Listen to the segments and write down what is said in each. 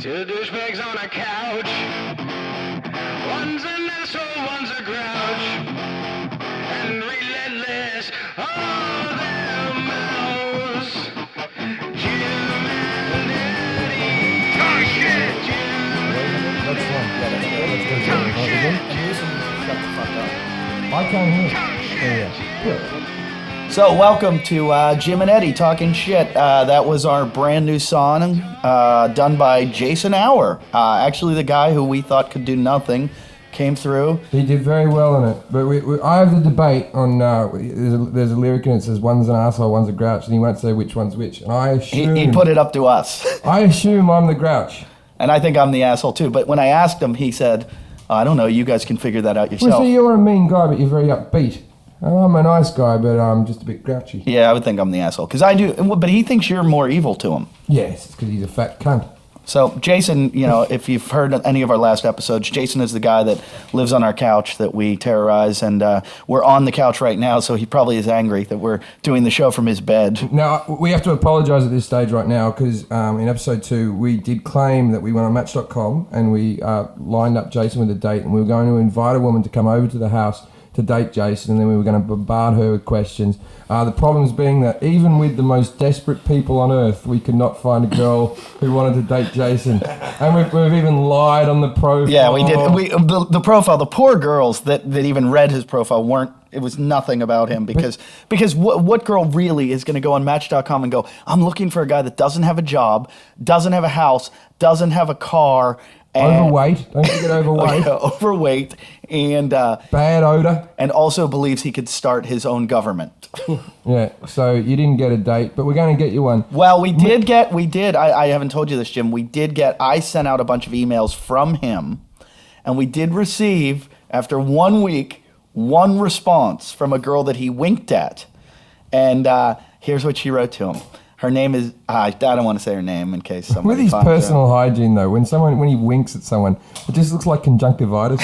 Two douchebags on a couch. One's an asshole, one's a grouch. And relentless, all their mouths. Jim and Eddie. Talk shit. That's one. Yeah, that's good. Talk shit. Shut the fuck up. I can't hear. Yeah. So welcome to Jim and Eddie Talkin Shit. That was our brand new song done by Jason Hour. Actually the guy who we thought could do nothing came through. He did very well in it. But I have the debate on, there's a lyric in it that says one's an asshole, one's a grouch, and he won't say which one's which. And I assume... He put it up to us. I assume I'm the grouch. And I think I'm the asshole too. But when I asked him, he said, I don't know, you guys can figure that out yourself. Well, see, you're a mean guy, but you're very upbeat. I'm a nice guy, but I'm just a bit grouchy. Yeah, I would think I'm the asshole. Because I do, but he thinks you're more evil to him. Yes, it's because he's a fat cunt. So Jason, you know, if you've heard any of our last episodes, Jason is the guy that lives on our couch that we terrorize, and we're on the couch right now, so he probably is angry that we're doing the show from his bed. Now, we have to apologise at this stage right now, because in episode 2, we did claim that we went on Match.com, and we lined up Jason with a date, and we were going to invite a woman to come over to the house to date Jason, and then we were going to bombard her with questions. The problems being that even with the most desperate people on earth, we could not find a girl who wanted to date Jason. And we've even lied on the profile. Yeah, we did. The profile, the poor girls that even read his profile weren't, it was nothing about him because what girl really is going to go on Match.com and go, I'm looking for a guy that doesn't have a job, doesn't have a house, doesn't have a car, and overweight, don't forget overweight. Overweight and bad odor, and also believes he could start his own government. Yeah, so you didn't get a date, but we're going to get you one. Well, we did. I haven't told you this, Jim. I sent out a bunch of emails from him, and we did receive, after 1 week, one response from a girl that he winked at, and here's what she wrote to him. Her name is, I don't want to say her name in case somebody with his finds personal her. hygiene, though, when he winks at someone, it just looks like conjunctivitis.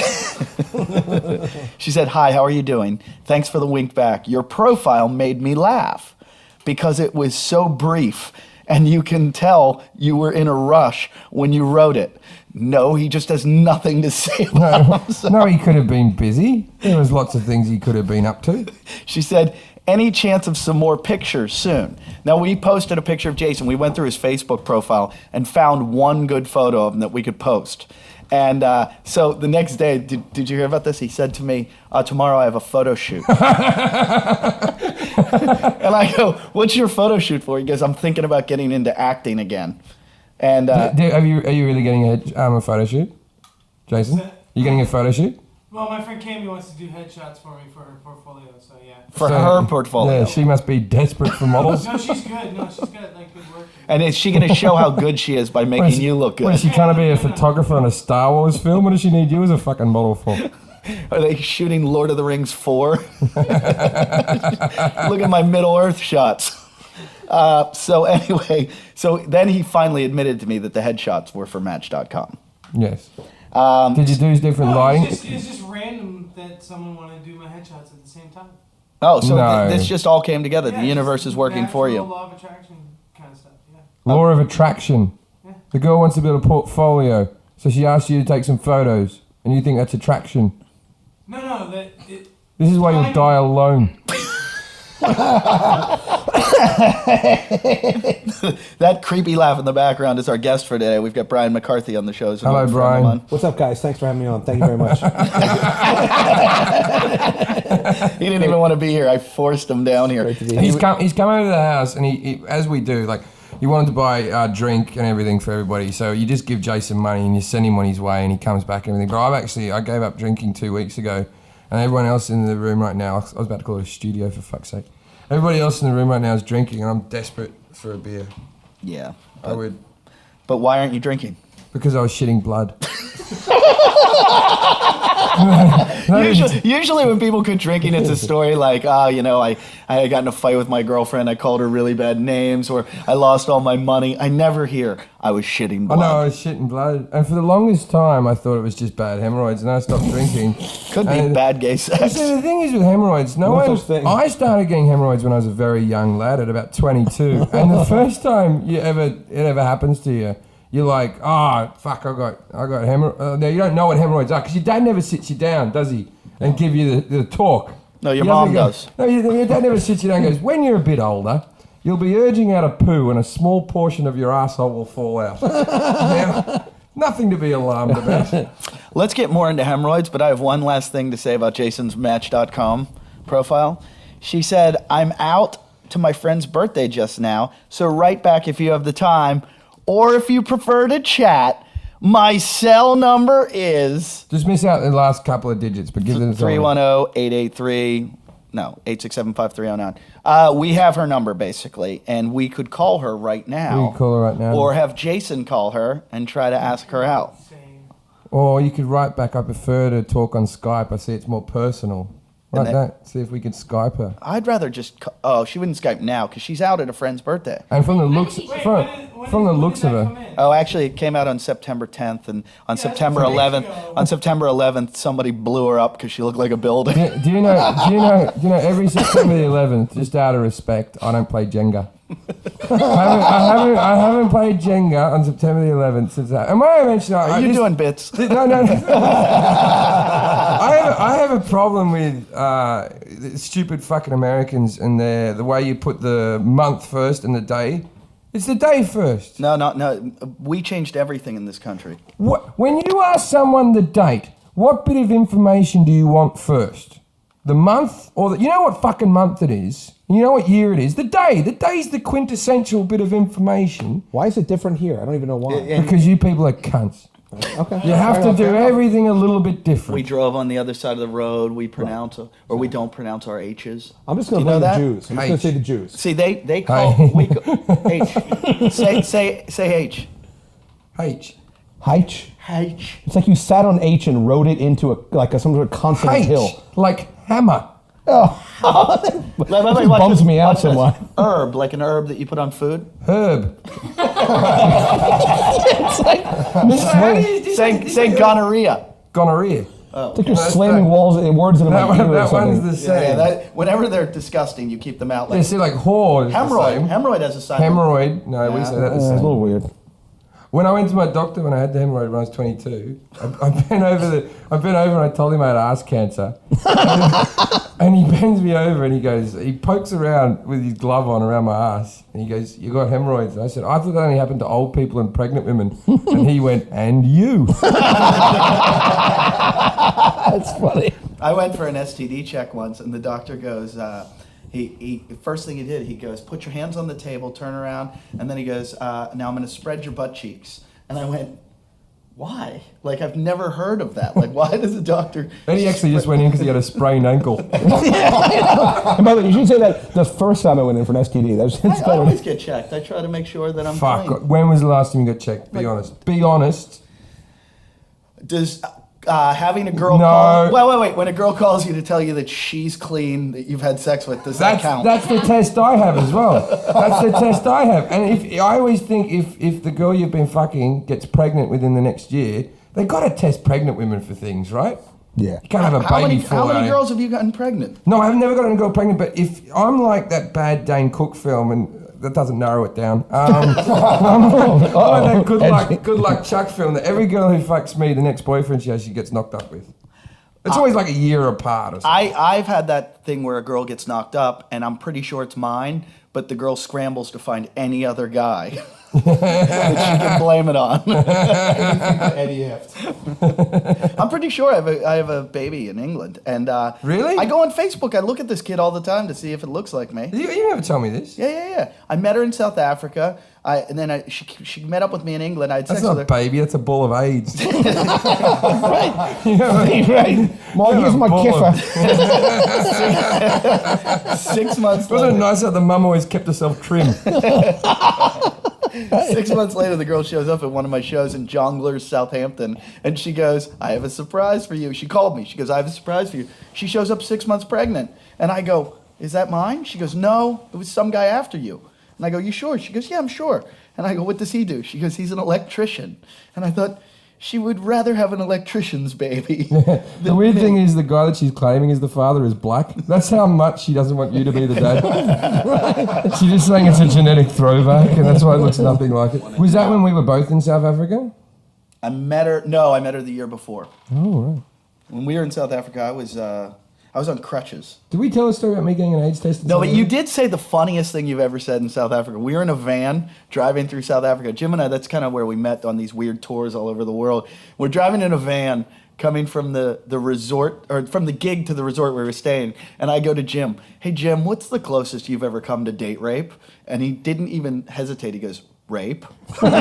She said, hi, how are you doing? Thanks for the wink back. Your profile made me laugh because it was so brief, and you can tell you were in a rush when you wrote it. No, he just has nothing to say about himself. No, he could have been busy. There was lots of things he could have been up to. She said, any chance of some more pictures soon? Now, we posted a picture of Jason. We went through his Facebook profile and found one good photo of him that we could post. And so the next day, did you hear about this? He said to me, tomorrow I have a photo shoot. And I go, what's your photo shoot for? He goes, I'm thinking about getting into acting again. And are you really getting a photo shoot, Jason? You getting a photo shoot? Well, my friend Cammy wants to do headshots for me for her portfolio, so yeah. For her portfolio. Yeah, she must be desperate for models. No, she's good. No, she's got like good work. And is she going to show how good she is by making you look What, is good? she trying to be a photographer on a Star Wars film? What does she need you as a fucking model for? Are they shooting Lord of the Rings 4? Look at my Middle-earth shots. So anyway, so then he finally admitted to me that the headshots were for Match.com. Yes. Did you do different lighting? It's just random that someone wanted to do my headshots at the same time. Oh, so No. this just all came together. Yeah, the universe just is working for you. Law of attraction kind of stuff, yeah. Law of attraction. Yeah. The girl wants to build a portfolio, so she asked you to take some photos, and you think that's attraction. No, This is why you'll die alone. That creepy laugh in the background is our guest for today. We've got Brian McCarthy on the show. So Hello, Brian. What's up, guys? Thanks for having me on. Thank you very much. He didn't even want to be here. I forced him down here. Great to be He's come over to the house, and he as we do, like, he wanted to buy a drink and everything for everybody. So you just give Jason money and you send him on his way, and he comes back and everything. But I gave up drinking 2 weeks ago, and everyone else in the room right now, I was about to call it a studio for fuck's sake. Everybody else in the room right now is drinking, and I'm desperate for a beer. Yeah. But why aren't you drinking? because I was shitting blood. Usually when people quit drinking, it's a story like, I got in a fight with my girlfriend, I called her really bad names, or I lost all my money. I never hear, I was shitting blood. I know, I was shitting blood. And for the longest time, I thought it was just bad hemorrhoids, and I stopped drinking. Could be bad gay sex. See, the thing is with hemorrhoids, I started getting hemorrhoids when I was a very young lad at about 22. And the first time it ever happens to you, you're like, oh, fuck, I got hemorrhoids. No, you don't know what hemorrhoids are, because your dad never sits you down, does he? And give you the talk. No, your mom does. No, your dad never sits you down and goes, when you're a bit older, you'll be urging out a poo and a small portion of your asshole will fall out. Now, nothing to be alarmed about. Let's get more into hemorrhoids, but I have one last thing to say about Jason's Match.com profile. She said, I'm out to my friend's birthday just now, so write back if you have the time, or if you prefer to chat. My cell number is... Just miss out the last couple of digits, but give them the 863-869. We have her number, basically, and we could call her right now. We could call her right now. Or have Jason call her and try to ask her out. Or you could write back, I prefer to talk on Skype. I see it's more personal. Like that. See if we could Skype her. I'd rather just... she wouldn't Skype now, because she's out at a friend's birthday. And from the looks... From the looks of her... Oh, actually, it came out on September 10th, and on September 11th, somebody blew her up because she looked like a building. Do you know? Every September the 11th, just out of respect, I don't play Jenga. I haven't played Jenga on September the 11th since that. Am I mentioning? Are you doing bits? No. I have a problem with stupid fucking Americans and the way you put the month first and the day. It's the day first. No. We changed everything in this country. When you ask someone the date, what bit of information do you want first? The month, or you know what fucking month it is? You know what year it is? The day. The day's the quintessential bit of information. Why is it different here? I don't even know why. Because you people are cunts. Okay. You have to do everything a little bit different. We drove on the other side of the road. We pronounce, or we don't pronounce our H's. I'm just going to blame the Jews. I'm just going to say the Jews. See, they call H. Say H. H. H. H. It's like you sat on H and wrote it into some sort of consonant H. hill. Like hammer. Oh. Wait, bums me out somewhat. Herb, like an herb that you put on food. Herb. It's like Say gonorrhea. Gonorrhea. It's like you're slamming words into my ear or That something. one's the same. Whenever they're disgusting, you keep them out. They say like whore. Hemorrhoid has a sign. Hemorrhoid. No, we say that the It's a same. little weird. When I went to my doctor when I had the hemorrhoid when I was 22, I bent over and I told him I had ass cancer. And he bends me over and he pokes around with his glove on around my ass. And he goes, you got hemorrhoids? And I said, I thought that only happened to old people and pregnant women. And he went, and you. That's funny. I went for an STD check once, and the doctor goes, he first thing he did, he goes, put your hands on the table, turn around, and then he goes, now I'm going to spread your butt cheeks. And I went, why? Like, I've never heard of that. Like, why does the doctor... Then he actually just went in because he had a sprained ankle. And by the way, you should say that the first time I went in for an STD. I always get checked. I try to make sure that I'm clean. Fuck. When was the last time you got checked? Be honest. Be honest. Does having a girl wait. When a girl calls you to tell you that she's clean, that you've had sex with, does that count? That's the test I have as well. That's the test I have. And I always think if the girl you've been fucking gets pregnant within the next year, they got to test pregnant women for things, right? Yeah. You can't have a baby fall How many out. girls have you gotten pregnant? No, I've never gotten a girl pregnant, but if I'm like that bad Dane Cook film, and that doesn't narrow it down. I'm like that good luck Chuck film that every girl who fucks me, the next boyfriend she has, she gets knocked up with. It's always like a year apart or something. I've had that thing where a girl gets knocked up, and I'm pretty sure it's mine, but the girl scrambles to find any other guy that she can blame it on. Eddie Heft. I'm pretty sure I have a baby in England, and Really? I go on Facebook. I look at this kid all the time to see if it looks like me. You never told me this. Yeah. I met her in South Africa. She met up with me in England. I had That's sex with not her. a baby, that's a ball of AIDS. Right. Mom, here's my ball kiffer.6 months Wasn't it later. nice how the mum always kept herself trim? 6 months later, the girl shows up at one of my shows in Jongleurs, Southampton, and she goes, I have a surprise for you. She called me. She goes, I have a surprise for you. She shows up 6 months pregnant. And I go, is that mine? She goes, no, it was some guy after you. And I go, you sure? She goes, yeah, I'm sure. And I go, what does he do? She goes, he's an electrician. And I thought, she would rather have an electrician's baby. The weird thing is the guy that she's claiming is the father is black. That's how much she doesn't want you to be the dad. She's just saying it's a genetic throwback, and that's why it looks nothing like it. Was that when we were both in South Africa? I met her the year before. Oh, right. When we were in South Africa, I was on crutches. Did we tell a story about me getting an AIDS test? No, but you did say the funniest thing you've ever said in South Africa. We were in a van driving through South Africa. Jim and I, that's kind of where we met on these weird tours all over the world. We're driving in a van coming from the resort, or from the gig to the resort where we were staying. And I go to Jim, hey, Jim, what's the closest you've ever come to date rape? And he didn't even hesitate. He goes, rape? Funny.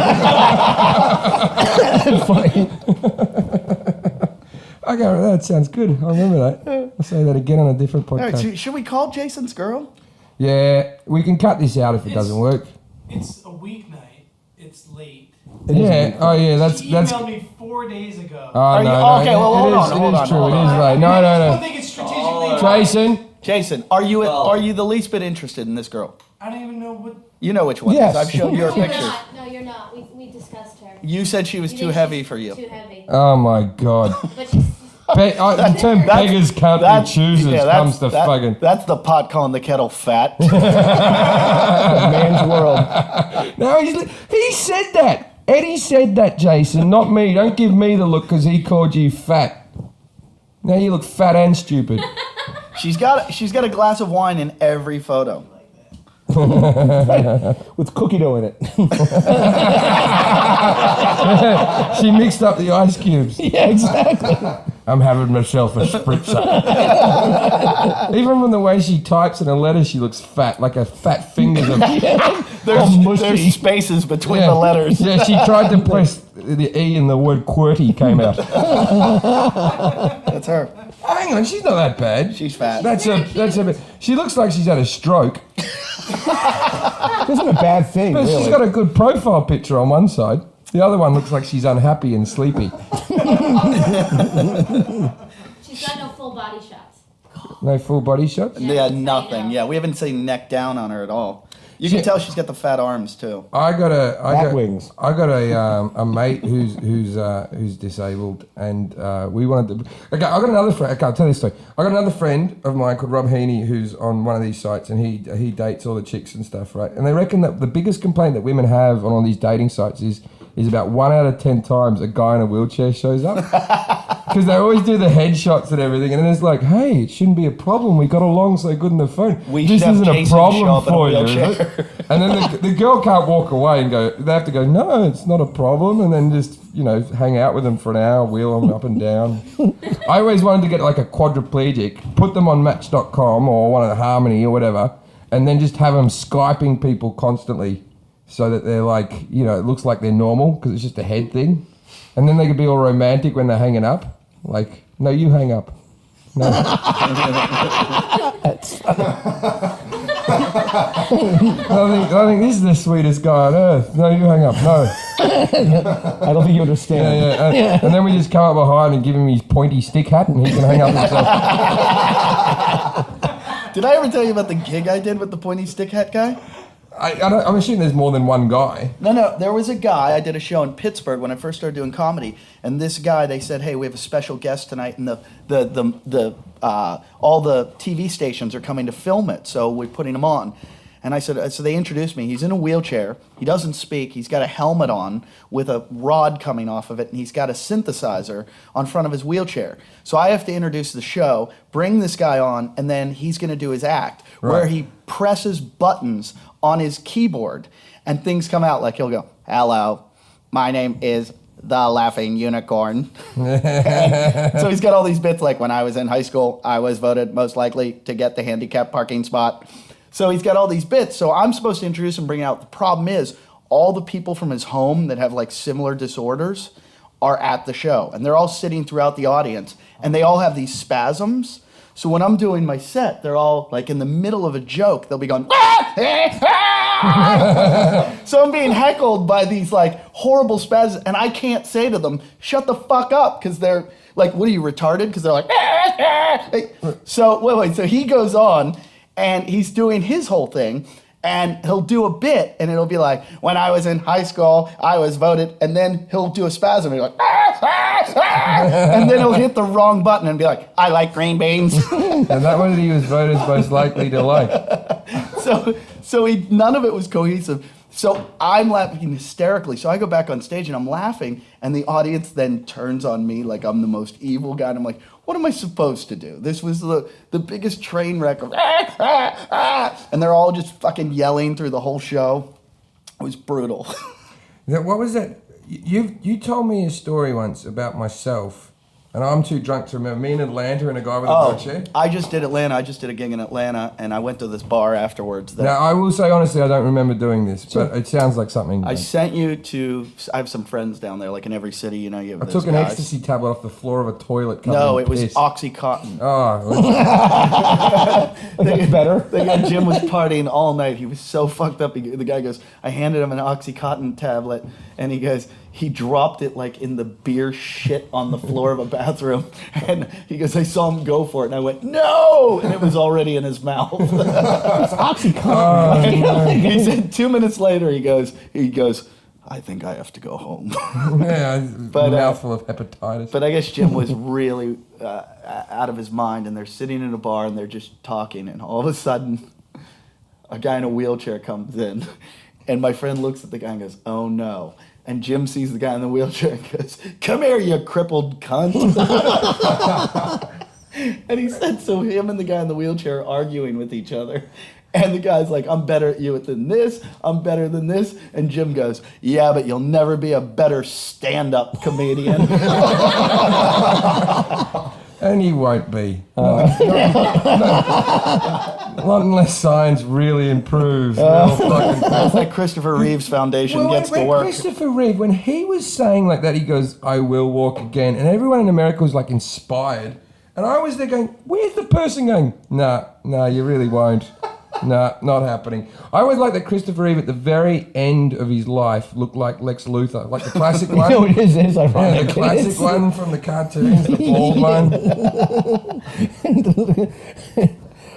Okay, that sounds good. I remember that. I'll say that again on a different All podcast. right, so should we call Jason's girl? Yeah, we can cut this out if it doesn't work. It's a weeknight. It's late. Yeah. Oh, yeah. That's. She emailed me 4 days ago. Oh, no, okay, no, well, hold on, it hold is on, true. hold It on. is late. No, I no, don't no. think it's strategically. Jason. Jason, are you the least bit interested in this girl? I don't even know what. You know which one. Yes. I've shown you her No, you're pictures. not. No, you're not. We discussed her. You said she was You too think heavy she's for you. Too heavy. Oh my God. But she's. The term beggars can't be choosers comes to fucking. That's the pot calling the kettle fat. Man's world. No, he said that. Eddie said that, Jason, not me. Don't give me the look because he called you fat. Now you look fat and stupid. She's got a glass of wine in every photo. With cookie dough in it. She mixed up the ice cubes. Yeah, exactly. I'm having myself a spritzer. Even from the way she types in a letter, she looks fat, like her fat fingers are. There's spaces between the letters. Yeah, she tried to press the E and the word QWERTY came out. That's her. Hang on, she's not that bad. She's fat. That's a bit. She looks like she's had a stroke. Isn't a bad thing, But really. she's got a good profile picture on one side. The other one looks like she's unhappy and sleepy. She's got no full body shots. No full body shots? Yeah, nothing. Yeah, we haven't seen neck down on her at all. You can tell she's got the fat arms too. I got wings. a mate who's disabled, and we wanted to. Okay, I got another friend. Okay, I'll tell you this story. I got another friend of mine called Rob Heaney, who's on one of these sites, and he dates all the chicks and stuff, right? And they reckon that the biggest complaint that women have on all these dating sites is about 1 out of 10 times a guy in a wheelchair shows up. Because they always do the headshots and everything, and then it's like, hey, it shouldn't be a problem. We got along so good on the phone. This isn't a problem for you, is it? And then the girl can't walk away and go. They have to go, no, it's not a problem, and then just hang out with them for an hour, wheel them up and down. I always wanted to get like a quadriplegic, put them on Match.com or one of the Harmony or whatever, and then just have them Skyping people constantly, so that they're like, it looks like they're normal because it's just a head thing. And then they could be all romantic when they're hanging up. Like, no, you hang up. No. I think this is the sweetest guy on earth. No, you hang up. No. I don't think you understand. Yeah. And then we just come up behind and give him his pointy stick hat and he can hang up himself. Did I ever tell you about the gig I did with the pointy stick hat guy? I'm assuming there's more than one guy. No, there was a guy. I did a show in Pittsburgh when I first started doing comedy, and this guy, they said, "Hey, we have a special guest tonight, and all the TV stations are coming to film it, so we're putting him on." And I said, so they introduced me. He's in a wheelchair. He doesn't speak. He's got a helmet on with a rod coming off of it, and he's got a synthesizer on front of his wheelchair. So I have to introduce the show, bring this guy on, and then he's going to do his act, where he presses buttons on his keyboard, and things come out like he'll go, "Hello, my name is the Laughing Unicorn." So he's got all these bits like, "When I was in high school, I was voted most likely to get the handicap parking spot." So he's got all these bits. So I'm supposed to introduce him, bring out. The problem is all the people from his home that have like similar disorders are at the show, and they're all sitting throughout the audience, and they all have these spasms. So when I'm doing my set, they're all like in the middle of a joke. They'll be going, "Ah, ah, ah," So I'm being heckled by these like horrible spasms, and I can't say to them, shut the fuck up, because they're like, what are you, retarded? Because they're like, so wait, so he goes on, and he's doing his whole thing, and he'll do a bit, and it'll be like, when I was in high school, I was voted, and then he'll do a spasm, and he'll like, and then he'll hit the wrong button and be like, I like green beans. And that one he was voted most likely to like. So none of it was cohesive. So I'm laughing hysterically. So I go back on stage and I'm laughing, and the audience then turns on me like I'm the most evil guy. And I'm like, what am I supposed to do? This was the biggest train wreck of and they're all just fucking yelling through the whole show. It was brutal. What was that? You told me a story once about myself, and I'm too drunk to remember. Me in Atlanta and a guy with a wheelchair. I just did Atlanta. I just did a gig in Atlanta, and I went to this bar afterwards. Now, I will say honestly, I don't remember doing this, but it sounds like something. I sent you to. I have some friends down there, like in every city. You know, you have. I took an ecstasy tablet off the floor of a toilet. No, it was piss. Oxycontin. Oh, That's better. The guy Jim was partying all night. He was so fucked up. The guy goes, I handed him an Oxycontin tablet, and he goes, he dropped it like in the beer shit on the floor of a bathroom. And he goes, I saw him go for it. And I went, no! And it was already in his mouth. It's Oxycontin. He said 2 minutes later, he goes, I think I have to go home. yeah, But, mouthful of hepatitis. But I guess Jim was really out of his mind, and they're sitting in a bar and they're just talking, and all of a sudden, a guy in a wheelchair comes in, and my friend looks at the guy and goes, oh no. And Jim sees the guy in the wheelchair and goes, come here, you crippled cunt. And he said, so him and the guy in the wheelchair are arguing with each other. And the guy's like, I'm better at you than this. I'm better than this. And Jim goes, yeah, but you'll never be a better stand-up comedian. And he won't be. Not unless science really improves. That's like Christopher Reeve's foundation gets to work. Christopher Reeve, when he was saying like that, he goes, I will walk again. And everyone in America was like inspired. And I was there going, where's the person going, nah, you really won't. Nah, not happening. I always like that Christopher Reeve at the very end of his life looked like Lex Luthor, like the classic one. No, it is ironic. Yeah, the classic one from the cartoons, the bald one.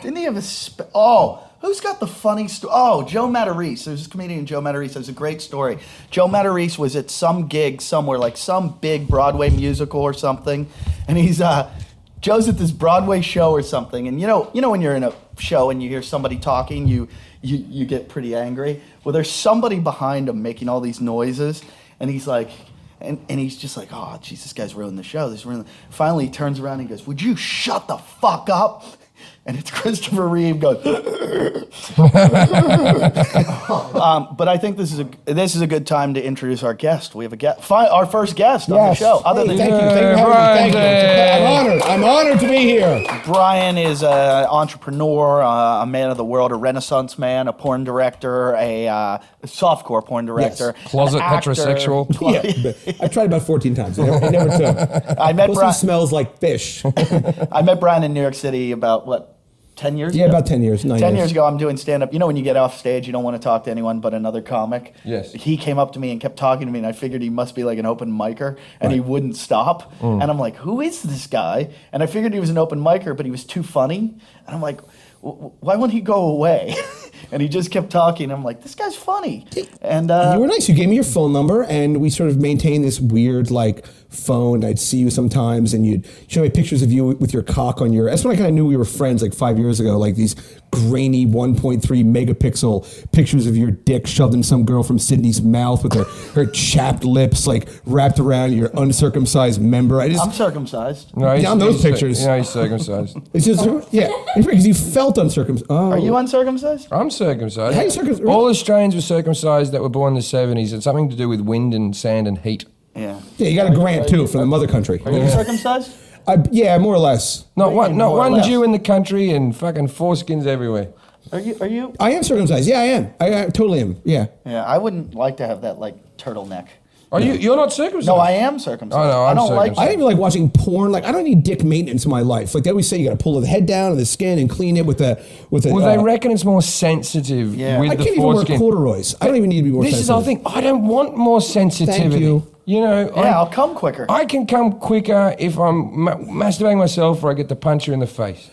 Didn't he have a... who's got the funny story? Oh, Joe Matarese. There's this comedian, Joe Matarese. There's a great story. Joe Matarese was at some gig somewhere, like some big Broadway musical or something, and he's... Joe's at this Broadway show or something, and you know when you're in a show and you hear somebody talking, you get pretty angry. Well, there's somebody behind him making all these noises, and he's like, and he's just like, oh, jeez, this guy's ruined the show. Finally, he turns around and he goes, would you shut the fuck up? And it's Christopher Reeve goes. But I think this is a good time to introduce our guest. We have a guest, our first guest on the show. Thank you for having me. Thank you. I'm honored to be here. Brian is an entrepreneur, a man of the world, a Renaissance man, a porn director, a softcore porn director, closet heterosexual. Yeah, I've tried about 14 times. It never took. I met Brian. Smells like fish. I met Brian in New York City about 10 years ago? Yeah, about 10 years. 10 years ago, I'm doing stand-up. You know when you get off stage, you don't want to talk to anyone but another comic? Yes. He came up to me and kept talking to me, and I figured he must be like an open micer, and he wouldn't stop. And I'm like, who is this guy? And I figured he was an open micer, but he was too funny. And I'm like, why wouldn't he go away? And he just kept talking. And I'm like, this guy's funny. And you were nice. You gave me your phone number, and we sort of maintained this weird phone. I'd see you sometimes, and you'd show me pictures of you with your cock on your. That's when I kind of knew we were friends 5 years ago. Like these grainy 1.3 megapixel pictures of your dick shoved in some girl from Sydney's mouth with her chapped lips wrapped around your uncircumcised member. I'm circumcised. No, down those pictures. He's circumcised. It's just because you felt uncircumcised. Oh. Are you uncircumcised? I'm circumcised. How are you circumcised? All Australians were circumcised that were born in the 70s. It's something to do with wind and sand and heat. Yeah. Yeah, you got a grant too from the mother country. Are you circumcised? Yeah, more or less. Not one Jew in the country and fucking foreskins everywhere. Are you? I am circumcised. Yeah, I am. I totally am. Yeah. Yeah, I wouldn't like to have that turtleneck. Are you're not circumcised? No, I am circumcised. Oh, no, I'm I don't like. circumcised. I don't even like watching porn. Like I don't need dick maintenance in my life. Like they always say, you got to pull the head down and the skin and clean it with a. Well, they reckon it's more sensitive Yeah. with I the can't even wear foreskin. corduroys. I don't even need to be more This is sensitive. the thing. I don't want more sensitivity. Thank you. You know, Yeah, I'll come quicker. I can come quicker if I'm masturbating myself or I get the puncher in the face.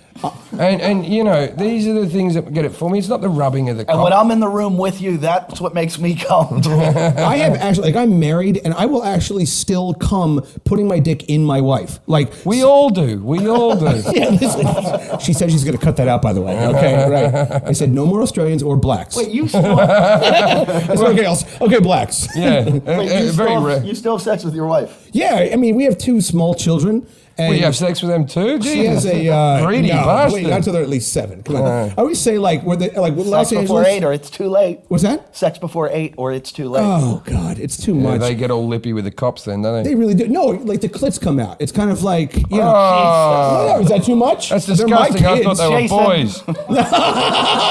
And you know, these are the things that get it for me. It's not the rubbing of the And when cock. I'm in the room with you, that's what makes me come. I have actually, like, I'm married, and I will actually still come putting my dick in my wife. Like We all do. We all do. Yeah, listen. She said she's going to cut that out, by the way. Okay, right. I said no more Australians or blacks. Wait, you still? That's okay, okay, blacks. Yeah, Wait, very rare. you still have sex with your wife? Yeah, I mean, we have 2 small children. And Well, you have sex with them too? she has a greedy no, bastard. Wait, not until they're at least 7. Come on. I always say like with Los Sex before Angeles. 8, or it's too late. What's that? Sex before 8, or it's too late. Oh God, it's too Yeah, much. they get all lippy with the cops then, don't they? They really do. No, like the clits come out. It's kind of like, you know. Oh. Whatever, is that too much? That's They're my disgusting. I thought kids. they were Jason. boys.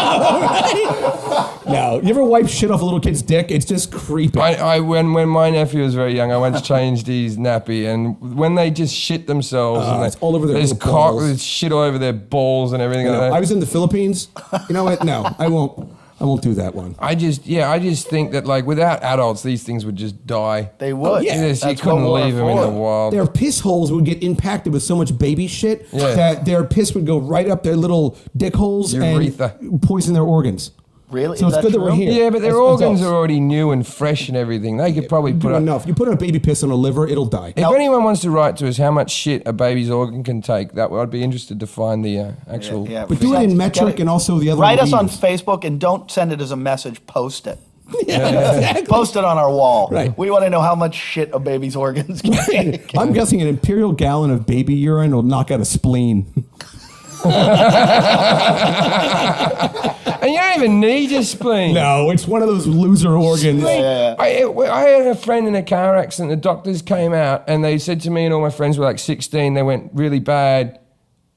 No, you ever wipe shit off a little kid's dick? It's just creepy. When my nephew was very young, I once changed his nappy, and when they just shit themselves, and it's all over their there's little cock, balls. there's shit all over their balls and everything. You like know, that. I was in the Philippines. You know what? No, I won't. I won't do that one. I just think that like without adults, these things would just die. They would. yeah. Yes, you That's couldn't what we're leave them in for. the wild. Their piss holes would get impacted with so much baby shit Yeah. that their piss would go right up their little dick holes Urethra. and poison their organs. Really? So Is it's that good that we're true? here. Yeah, but their As organs adults. are already new and fresh and everything. They could probably put Do up. enough. You put a baby piss on a liver, it'll die. If anyone wants to write to us how much shit a baby's organ can take, I'd be interested to find the actual. Yeah, But do it in metric and also the other. Write us on readings. Facebook and don't send it as a message. Post it. Yeah, exactly. Post it on our wall. Right. We want to know how much shit a baby's organs can take. I'm guessing an imperial gallon of baby urine will knock out a spleen. And you don't even need a spleen. No, it's one of those loser organs. Yeah. I had a friend in a car accident. The doctors came out and they said to me and all my friends were like 16. They went really bad,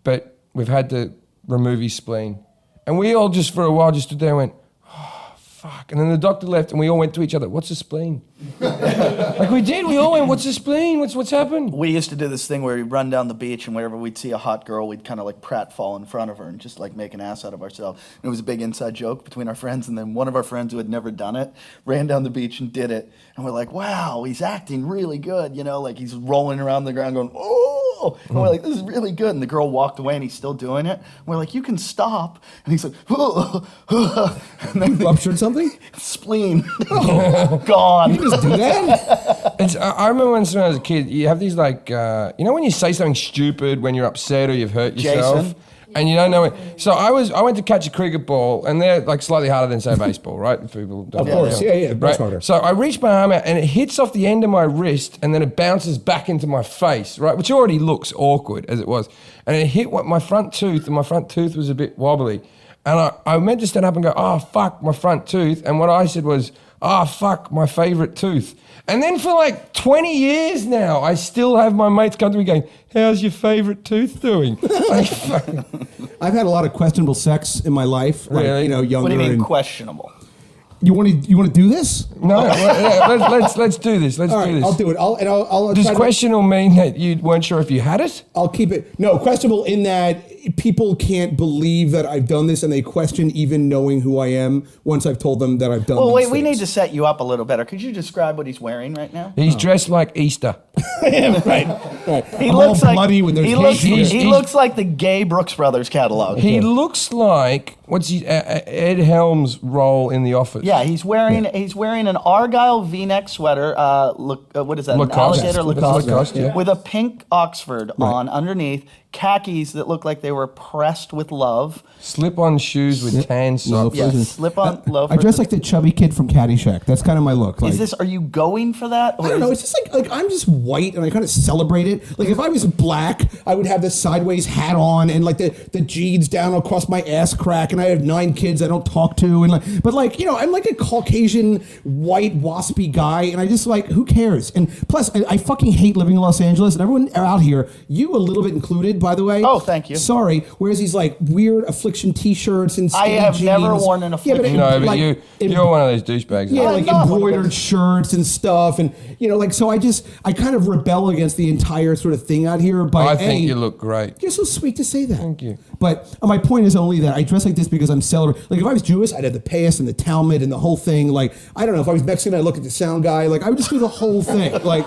but we've had to remove his spleen. And we all just for a while just stood there and went, oh, fuck. And then the doctor left and we all went to each other, what's a spleen? Like we did. We all went, what's a spleen? What's happened? We used to do this thing where we'd run down the beach and wherever we'd see a hot girl, we'd kind of like pratfall in front of her and just like make an ass out of ourselves. And it was a big inside joke between our friends. And then one of our friends who had never done it ran down the beach and did it. And we're like, wow, he's acting really good. You know, like he's rolling around the ground going, oh. And we're like, this is really good. And the girl walked away and he's still doing it. And we're like, you can stop. And he's like, and then Ruptured something? spleen gone. Just do that? I remember when I was a kid, you have these like, you know when you say something stupid when you're upset or you've hurt yourself? Jason? And you don't know it. So I went to catch a cricket ball and they're like slightly harder than say baseball, right? People don't Of know. course, yeah, much Right. harder. So I reach my arm out and it hits off the end of my wrist and then it bounces back into my face, right? Which already looks awkward as it was. And it hit my front tooth and my front tooth was a bit wobbly. And I meant to stand up and go, oh, fuck, my front tooth. And what I said was, oh, fuck, my favorite tooth. And then for like 20 years now, I still have my mates come to me going, how's your favorite tooth doing? Like, fuck. I've had a lot of questionable sex in my life. Like, Really? you know, younger. What do you mean and questionable? you want to do this? No, let's do this. Let's All do right, this. I'll do it. I'll Does try to- questionable mean that you weren't sure if you had it? I'll keep it. No, questionable in that people can't believe that I've done this and they question even knowing who I am once I've told them that I've done Well, these wait, we things. need to set you up a little better. Could you describe what he's wearing right now? He's dressed like Easter. right. He I'm looks all like bloody when there's he hate looks, in it. he looks like the gay Brooks Brothers catalog. He looks like what's Ed Helms' role in The Office. Yeah, he's wearing an Argyle V-neck sweater. What is that? Lacoste. An alligator Yes, Lacoste, Lacoste, yeah. with a pink Oxford on underneath. Khakis that look like they were pressed with love. Slip-on shoes with tan socks. Yes, Listen, slip-on loafers. I dress like the chubby kid from Caddyshack. That's kind of my look. Like, Are you going for that? Or I don't know. is- It's just like I'm just white. white and I kind of celebrate it. Like if I was black, I would have this sideways hat on and like the jeans down across my ass crack, and I have 9 kids I don't talk to, and like, but like, you know, I'm like a Caucasian white waspy guy, and I just like, who cares? And plus, I fucking hate living in Los Angeles, and everyone out here, you a little bit included, by the way. Oh, thank you. Sorry. Wears these like weird Affliction T-shirts and skinny I have jeans. never worn an Affliction. No, but like, you're one of those douchebags. yeah, I'm like not one of embroidered those. shirts and stuff, and you know, like, so I kind of rebel against the entire sort of thing out here. By I think you look great. You're so sweet to say that. Thank you. But my point is only that I dress like this because I'm celebrating. Like if I was Jewish, I'd have the payas and the Talmud and the whole thing. Like I don't know, if I was Mexican, I'd look at the sound guy. Like I would just do the whole thing. Like,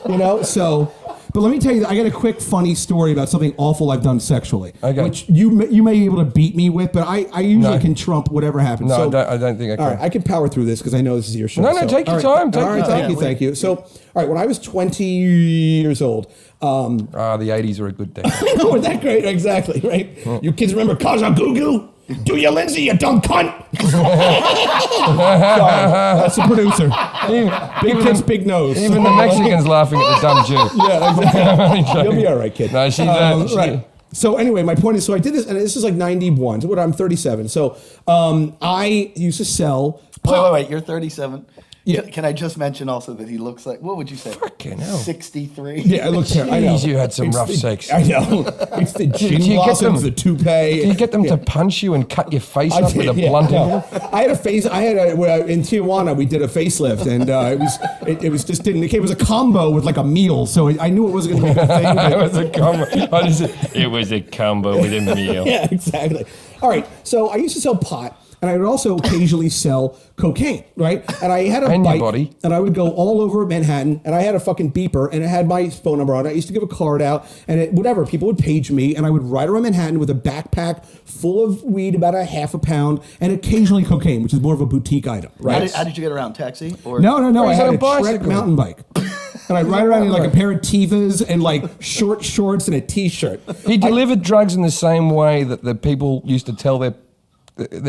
you know. So, but let me tell you, I got a quick funny story about something awful I've done sexually, Okay. which you may be able to beat me with, but I usually can trump whatever happens. No, So, I don't think I can. all right, I can power through this because I know this is your show. No, take your all right, time. Take all right, your time. thank you. So, all right, when I was 20 years old, The 80s are a good decade. wasn't that great? Exactly, right? You kids remember Kaja Gugu? Do you, Lindsay, you dumb cunt? Sorry, that's the producer. Big tits, big nose. Even the Mexicans laughing at the dumb Jew. Yeah, exactly. You'll be all right, kid. No, she's right. So anyway, my point is, so I did this, and this is like 91. So what? I'm 37. So I used to sell. Wait. You're 37. Yeah. Can I just mention also that he looks like, what would you say? Fucking hell. 63. Yeah, I look terrible. I know. Jeez, you had some It's rough the- sex. I know. It's the Do gin you get blossoms, them- the toupee. Do you get them to punch you and cut your face up with a Yeah, blunt no. envelope? I had a face. In Tijuana. We did a facelift, and it was just didn't. It was a combo with like a meal, so I knew it wasn't going to be a thing. It was a combo. It was a combo with a meal. Yeah, exactly. All right. So I used to sell pot, and I would also occasionally sell cocaine, right? And I had a And your bike, body. and I would go all over Manhattan, and I had a fucking beeper, and it had my phone number on it. I used to give a card out, and whatever, people would page me, and I would ride around Manhattan with a backpack full of weed, about a half a pound, and occasionally cocaine, which is more of a boutique item, right? How did you get around? Taxi? Or No. Or I is it had a a Trek bicycle? mountain bike. And I'd ride around in like a pair of Tevas and like short shorts and a t-shirt. He delivered drugs in the same way that the people used to tell their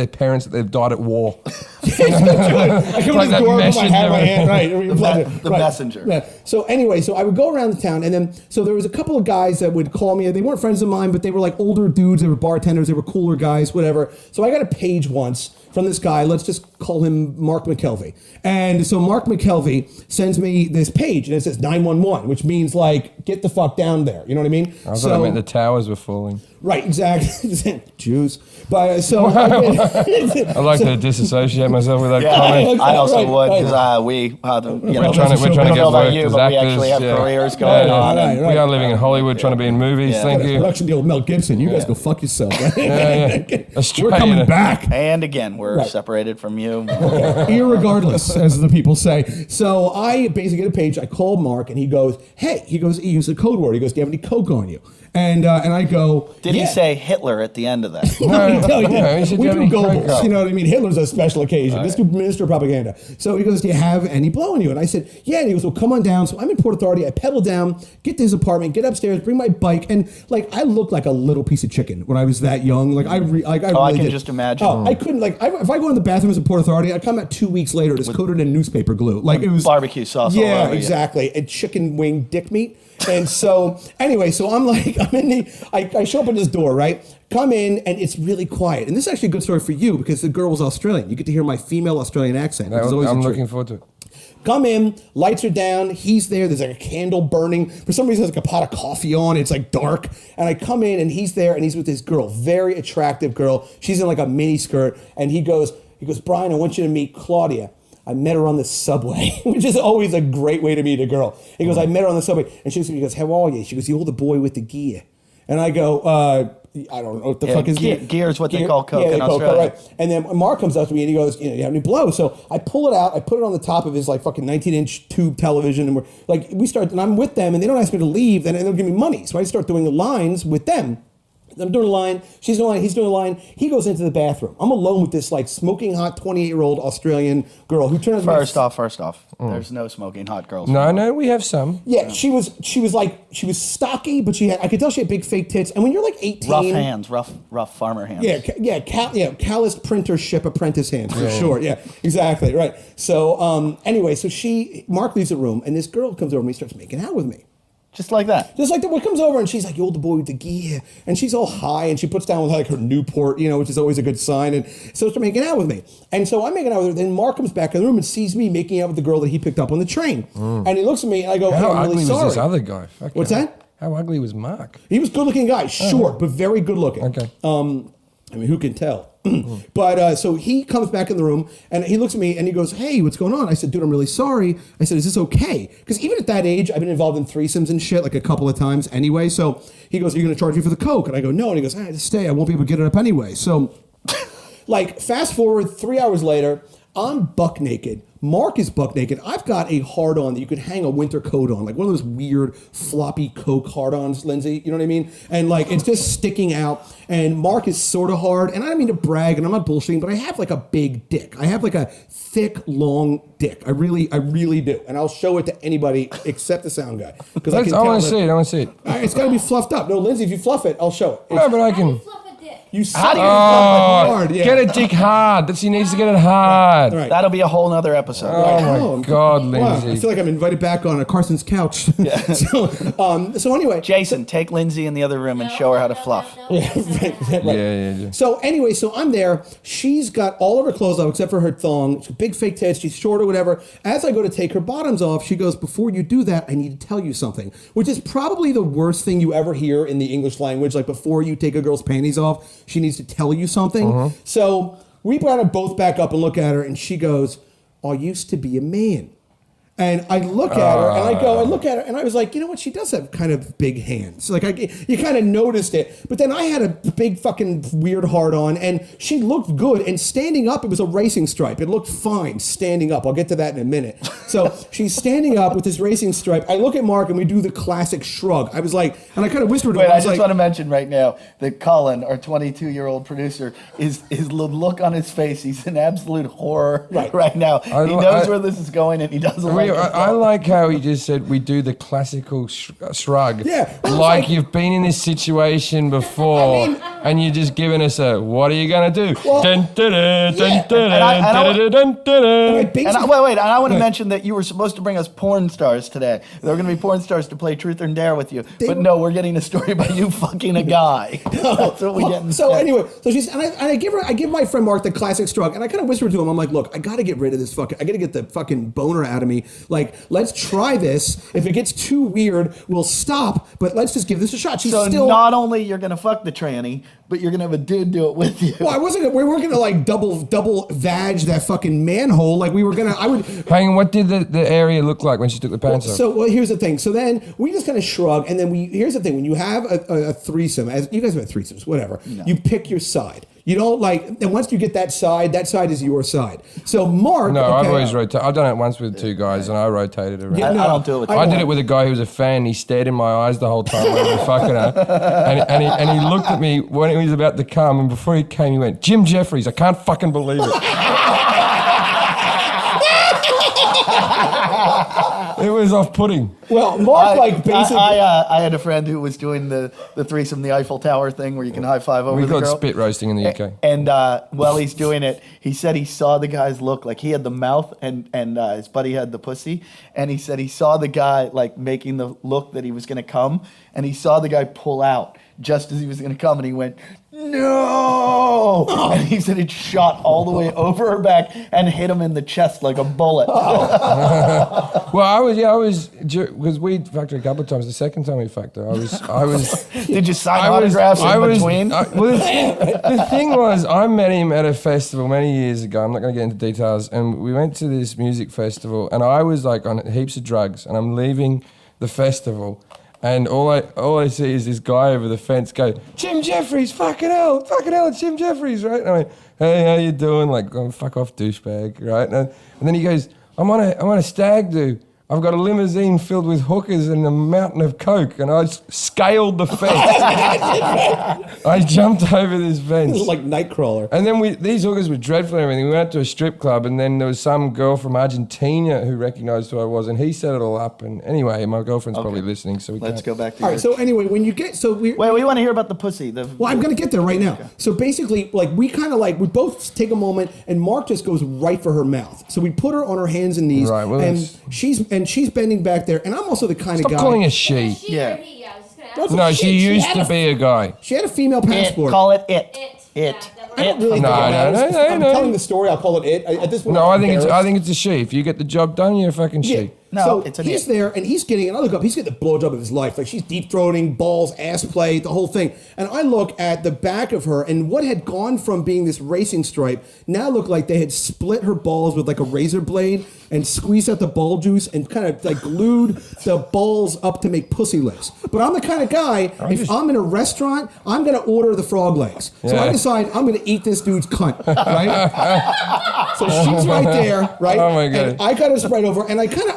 parents that they've died at war. I come Like to that the door with my messenger. hat in my hand, right? The messenger. Yeah. So anyway, so I would go around the town, and then so there was a couple of guys that would call me. They weren't friends of mine, but they were like older dudes. They were bartenders. They were cooler guys, whatever. So I got a page once from this guy. Let's just call him Mark McKelvey. And so Mark McKelvey sends me this page, and it says 911, which means like get the fuck down there. You know what I mean? I thought it meant the towers were falling. Right, exactly. Jews. But so I I like to disassociate myself with that Yeah, comment. I also Right, would right. because we, We're trying to we get don't know about work you, as but we actors. actually have yeah. careers going Yeah, on. right, We are living in Hollywood, trying to be in movies. Yeah. Thank you. production deal with Mel Gibson. You guys go fuck yourself. Right? We're Australia. coming back. And again, we're Right. separated from you. Irregardless, as the people say. So I basically get a page. I call Mark, and he goes, "Hey," he used a code word. He goes, "Do you have any coke on you?" And I go, Did yeah. he say Hitler at the end of that? No, he didn't. no, he said, We "Do you do have any Goebbels, coke?" you know what I mean? Hitler's a special occasion. Let's do minister propaganda. So he goes, "Do you have any blow on you?" And I said, "Yeah." And he goes, "Well, come on down." So I'm in Port Authority. I pedal down, get to his apartment, get upstairs, bring my bike, and like I looked like a little piece of chicken when I was that young. Like I really I can did. just imagine. Oh, I couldn't if I go in the bathrooms in Port Authority, I come out 2 weeks later, it's coated in newspaper glue. Like it was barbecue sauce all Yeah, over you. exactly. And chicken wing dick meat. And so anyway, so I'm like, I show up at this door, right? Come in, and it's really quiet. And this is actually a good story for you because the girl was Australian. You get to hear my female Australian accent. Which is always I'm a treat. looking forward to it. Come in, lights are down, he's there, there's like a candle burning. For some reason, there's like a pot of coffee on, it's like dark. And I come in, and he's there, and he's with this girl, very attractive girl. She's in like a mini skirt, and he goes, "Brian, I want you to meet Claudia. I met her on the subway," which is always a great way to meet a girl. He goes, "I met her on the subway." And he goes, "How are you?" She goes, "You're the boy with the gear." And I go, I don't know what the fuck is gear. Gear is what they call coke in they call Australia. coke, right. And then Mark comes up to me and he goes, "You have any blow?" So I pull it out, I put it on the top of his like fucking 19-inch tube television, and we start, and I'm with them, and they don't ask me to leave, and they'll give me money. So I start doing the lines with them. I'm doing a line. She's doing a line. He's doing a line. He goes into the bathroom. I'm alone with this like smoking hot 28-year-old Australian girl who turns. First off, there's no smoking hot girls. No, we have some. Yeah, she was stocky, but I could tell she had big fake tits. And when you're like 18, Rough hands, rough farmer hands. Calloused printership apprentice hands for sure. Yeah, exactly right. So anyway, Mark leaves the room, and this girl comes over to me, starts making out with me. Just like that. Just like that, what comes over and she's like, "You're the boy with the gear," and she's all high and she puts down with like her Newport, which is always a good sign, and so she's making out with me. And so I'm making out with her. Then Mark comes back in the room and sees me making out with the girl that he picked up on the train, and he looks at me and I go, "Hey, How I'm ugly really sorry." was this other guy? Fuck What's hell. that? How ugly was Mark? He was a good-looking guy, short but very good-looking. Okay. I mean, who can tell? But so he comes back in the room and he looks at me and he goes, "Hey, what's going on?" I said, "Dude, I'm really sorry." I said, "Is this okay?" Because even at that age, I've been involved in threesomes and shit like a couple of times anyway. So he goes, "Are you going to charge me for the coke?" And I go, "No." And he goes, "Just stay. I won't be able to get it up anyway." So like fast forward 3 hours later, I'm buck naked. Mark is buck naked. I've got a hard-on that you could hang a winter coat on, like one of those weird floppy Coke hard-ons, Lindsay. You know what I mean? And like it's just sticking out. And Mark is sort of hard. And I don't mean to brag, and I'm not bullshitting, but I have like a big dick. I have like a thick, long dick. I really do. And I'll show it to anybody except the sound guy. Because I want to see it. I want to see it. It's got to be fluffed up. No, Lindsay, if you fluff it, I'll show it. No, but I How do you can. fluff a dick? You How do you fluff it hard? Yeah. Get a dick hard. She needs to get it hard. All right. That'll be a whole nother episode. Oh my God, Wow, Lindsay. I feel like I'm invited back on Carson's couch. So anyway. Jason, take Lindsay in the other room and show her how to fluff. No. Right. Yeah. So anyway, so I'm there. She's got all of her clothes off except for her thong. She's got big fake tits. She's short or whatever. As I go to take her bottoms off, she goes, "Before you do that, I need to tell you something," which is probably the worst thing you ever hear in the English language. Like before you take a girl's panties off, she needs to tell you something. So we brought her both back up and look at her, and she goes, "I used to be a man." And I look at her, and I look at her, and I was like, you know what? She does have kind of big hands. Like, you kind of noticed it. But then I had a big fucking weird hard on, and she looked good. And standing up, it was a racing stripe. It looked fine standing up. I'll get to that in a minute. So she's standing up with this racing stripe. I look at Mark, and we do the classic shrug. I was like, and I kind of whispered to him. Wait, I just like, want to mention right now that Colin, our 22-year-old producer, is the look on his face. He's in absolute horror right now. He knows where this is going, and he doesn't I like how he just said we do the classical shrug. Yeah. Like you've been in this situation before, and you're just giving us a, what are you going to do? Dun, dun, dun, dun, dun, dun, dun, dun, dun. And I want to mention that you were supposed to bring us porn stars today. There were going to be porn stars to play Truth or Dare with you. But no, we're getting a story about you fucking a guy. That's what we get instead. So anyway, I give my friend Mark the classic shrug, and I kind of whispered to him, I'm like, look, I got to get rid of this I got to get the fucking boner out of me. Like, let's try this. If it gets too weird, we'll stop, but let's just give this a shot. So not only you're going to fuck the tranny, but you're going to have a dude do it with you. Well, we weren't going to like double vag that fucking manhole. Like we were going to, Hang on, what did the area look like when she took the pants off? So here's the thing. So then we just kind of shrug, and then here's the thing. When you have a threesome, as you guys have had threesomes, whatever, you pick your side. You don't like, and once you get that side is your side. So Mark. No, I've always rotated. I've done it once with two guys, and I rotated around. Yeah, I don't do it with I did it with a guy who was a fan. He stared in my eyes the whole time when we were fucking her. And he looked at me when he was about to come, and before he came, he went, "Jim Jeffries, I can't fucking believe it." It was off-putting. Well, Mark, basically. I had a friend who was doing the threesome, the Eiffel Tower thing where you can high five over We the girl. got spit roasting in the UK. And while he's doing it, he said he saw the guy's look. Like he had the mouth and his buddy had the pussy. And he said he saw the guy like making the look that he was going to come. And he saw the guy pull out just as he was going to come. And he went, "No!" And he said it shot all the way over her back and hit him in the chest like a bullet. Well, I was, because we fucked her a couple of times. The second time we fucked her, I was. Did you sign autographs in between? The thing was, I met him at a festival many years ago. I'm not going to get into details. And we went to this music festival, and I was like on heaps of drugs, and I'm leaving the festival. And all I see is this guy over the fence go, "Jim Jeffries, fucking hell, it's Jim Jeffries," right? And I went, "Hey, how you doing?" Like, "Oh, fuck off, douchebag," right? And then he goes, I'm on a stag do. I've got a limousine filled with hookers and a mountain of coke, and I scaled the fence. I jumped over this fence. It was like Nightcrawler. And then these hookers were dreadful and everything. We went to a strip club, and then there was some girl from Argentina who recognised who I was, and he set it all up. And anyway, my girlfriend's probably listening, so Let's go back to All right, so anyway, when you get, Wait, we want to hear about the pussy. Well, I'm going to get there right now. So basically, like, we kind of like, we both take a moment, and Mark just goes right for her mouth. So we put her on her hands and knees, Right, well, and she's bending back there, and I'm also the kind Stop of guy. calling her she. She Yeah. or he, yeah, I was just gonna That's ask. No, a she she used had to a- be a guy. She had a female It, passport. call it it. It. It. Yeah, I don't It. really think No, it matters. no, I'm no. telling the story. I'll call it it. At this point, No, I'm I think embarrassed. it's a she. If you get the job done, you're a fucking she. Yeah. No, so it's an he's it. there, and he's getting, and I look up, he's getting the blowjob of his life. Like, she's deep throating, balls, ass play, the whole thing. And I look at the back of her, and what had gone from being this racing stripe now looked like they had split her balls with like a razor blade and squeezed out the ball juice and kind of like glued the balls up to make pussy lips. But I'm the kind of guy, if I'm in a restaurant, I'm going to order the frog legs. So I Yeah. decide I'm going to eat this dude's cunt, right? So she's right there, right? Oh my And God. I kind of spread over, and I kind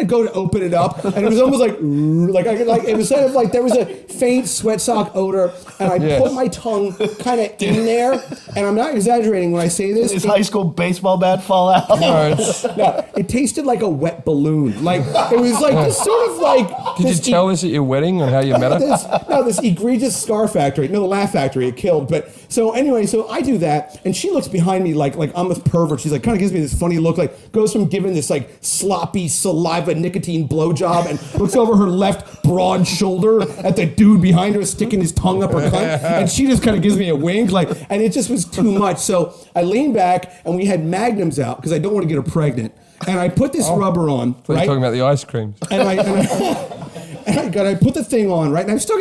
of go to open it up, and it was almost like it was sort of like there was a faint sweat sock odor, and I Yes. put my tongue kind of in there, and I'm not exaggerating when I say this. His high school baseball bat fall out. No, it's- No, it tasted like a wet balloon. Like it was like this sort of like. Did you this tell this at your wedding on how you met her? this egregious Scar Factory. No, the Laugh Factory. It killed. But so anyway, so I do that, and she looks behind me like I'm a pervert. She's like kind of gives me this funny look, like goes from giving this like sloppy saliva nicotine blowjob, and looks over her left broad shoulder at the dude behind her sticking his tongue up her cunt, and she just kind of gives me a wink, like, and it just was too much. So I leaned back, and we had magnums out because I don't want to get her pregnant, and I put this rubber on. We're Right? talking about the ice creams. And I put the thing on, right? And I still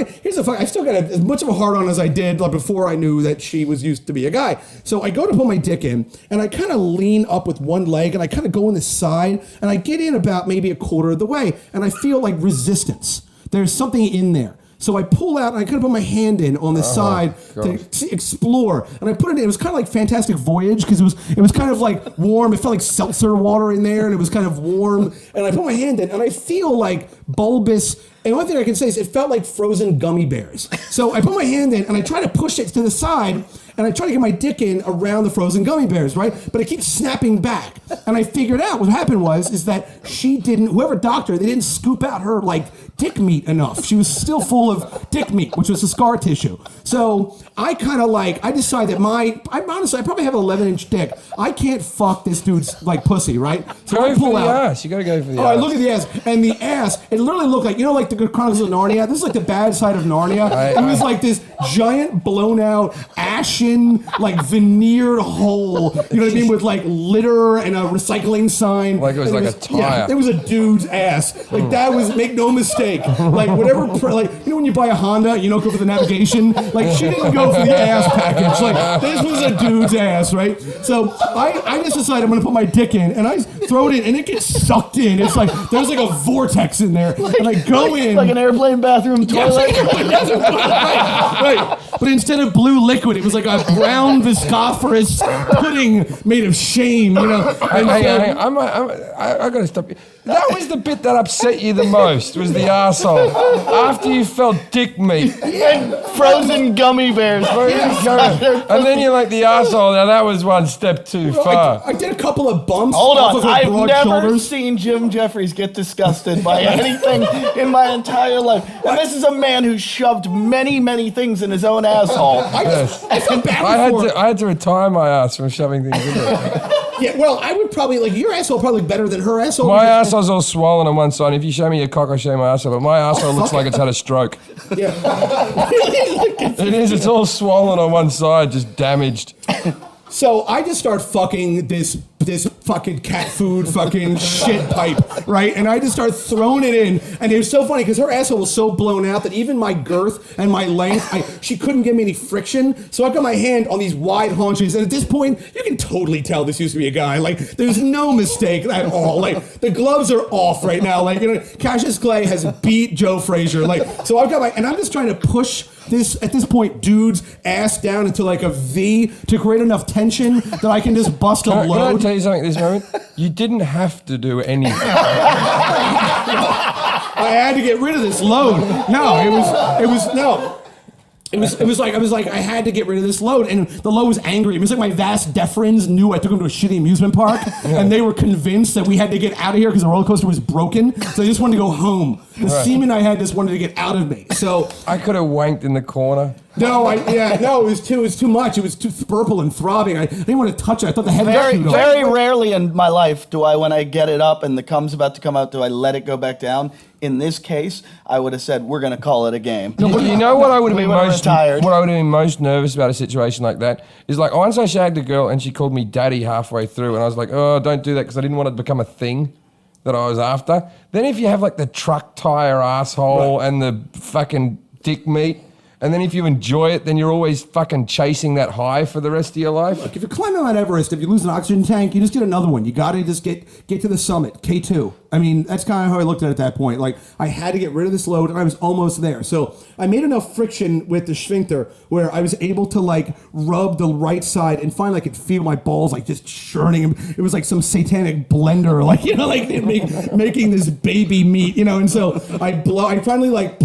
got as much of a hard on as I did like, before I knew that she was used to be a guy. So I go to put my dick in, and I kind of lean up with one leg, and I kind of go on the side, and I get in about maybe a quarter of the way, and I feel like resistance. There's something in there. So I pull out, and I kind of put my hand in on the side to explore, and I put it in. It was kind of like Fantastic Voyage because it was kind of like warm. It felt like seltzer water in there, and it was kind of warm. And I put my hand in, and I feel like bulbous. And one thing I can say is it felt like frozen gummy bears. So I put my hand in, and I try to push it to the side, and I try to get my dick in around the frozen gummy bears, right? But it keeps snapping back. And I figured out what happened is that whoever docked her, they didn't scoop out her like dick meat enough. She was still full of dick meat, which was the scar tissue. So I kind of I decided that I probably have an 11-inch dick. I can't fuck this dude's like pussy, right? So I Go for pull the out. ass. You got to go for the Oh, ass. I look at the ass, and the ass, it literally looked like, like the Chronicles of Narnia. This is like the bad side of Narnia. It was like this giant, blown out, ashen, like veneered hole, you know what I mean, with like litter and a recycling sign. Like it was And like a tire. Yeah, it was a dude's ass. Like that was, make no mistake. Like whatever, when you buy a Honda, you don't go for the navigation. Like she didn't go for the ass package. Like this was a dude's ass, right? So I just decided I'm gonna put my dick in, and I throw it in, and it gets sucked in. It's like there's like a vortex in there, and I go in Like an airplane bathroom toilet. right. But instead of blue liquid, it was like a brown viscosferous pudding made of shame, And Hey, I got to stop you. That was the bit that upset you the most, was the arsehole. After you felt dick meat. And frozen gummy bears. And then you're like the arsehole. Now that was one step too far. I did a couple of bumps. Hold off on, of her I've broad never shoulders. seen Jim Jeffries get disgusted by anything in my entire life. And this is a man who shoved many, many things in his own asshole. I felt bad before. I had to retire my ass from shoving things in there. Yeah, well, I would probably, your asshole probably better than her asshole. My asshole's all swollen on one side. If you show me your cock, I'll show you my asshole. But my asshole looks like it's had a stroke. Yeah. It is. It's all swollen on one side, just damaged. So I just start fucking this fucking cat food fucking shit pipe, right? And I just start throwing it in, and it was so funny because her asshole was so blown out that even my girth and my length, she couldn't give me any friction. So I got my hand on these wide haunches, and at this point, you can totally tell this used to be a guy. Like, there's no mistake at all. Like, the gloves are off right now. Like, Cassius Clay has beat Joe Frazier. Like, so I've got and I'm just trying to push at this point, dude's ass down into like a V to create enough tension that I can just bust a Can I load. tell you something at this moment? You didn't have to do anything. I had to get rid of this load. No, it was no. It was like I had to get rid of this load, and the load was angry. It was like my vas deferens knew I took him to a shitty amusement park, and they were convinced that we had to get out of here because the roller coaster was broken. So they just wanted to go home. The semen I had just wanted to get out of me. So I could have wanked in the corner. no, it was too much. It was too purple and throbbing. I didn't want to touch it. I thought the head Very, was very rarely in my life do I, when I get it up and the cum's about to come out, do I let it go back down. In this case, I would have said, we're going to call it a game. You know what I would have We been would've most retired. what I would have been most nervous about a situation like that is like once I shagged a girl and she called me daddy halfway through, and I was like, oh, don't do that because I didn't want it to become a thing that I was after. Then if you have like the truck tire asshole and the fucking dick meat, and then if you enjoy it, then you're always fucking chasing that high for the rest of your life. If you're climbing Mount Everest, if you lose an oxygen tank, you just get another one. You got to just get to the summit, K2. I mean, that's kind of how I looked at it at that point. Like, I had to get rid of this load, and I was almost there. So I made enough friction with the sphincter where I was able to, like, rub the right side, and finally I could feel my balls, like, just churning. It was like some satanic blender, like, you know, like making this baby meat, you know. And so I finally, like,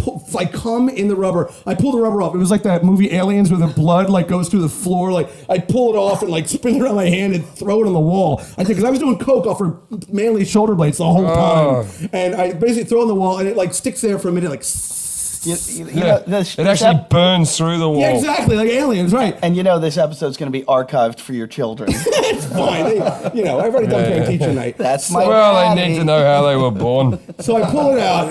come in the rubber. I pulled the rubber off. It was like that movie Aliens where the blood, like, goes through the floor. Like, I pull it off and, like, spin it around my hand and throw it on the wall. I think because I was doing coke off her manly shoulder blades the whole time. And I basically throw it on the wall, and it like sticks there for a minute, like. You know, It actually burns through the wall. Yeah, exactly, like aliens, right? And you know this episode's going to be archived for your children. It's fine. I've already done parent teacher night. That's my Well, daddy. they need to know how they were born. So I pull it out.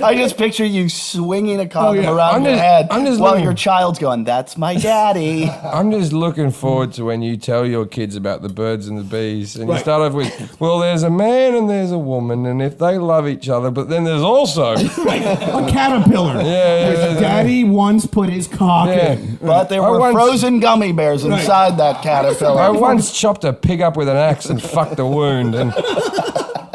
I just picture you swinging a condom yeah. around I'm your just- head I'm just while looking- your child's going, that's my daddy. I'm just looking forward to when you tell your kids about the birds and the bees. And you Right. start off with, well, there's a man and there's a woman, and if they love each other, but then there's also... a caterpillar. yeah. Daddy once put his cock in. But there I were once- frozen gummy bears inside that caterpillar. I once chopped a pig up with an axe and fucked a wound, and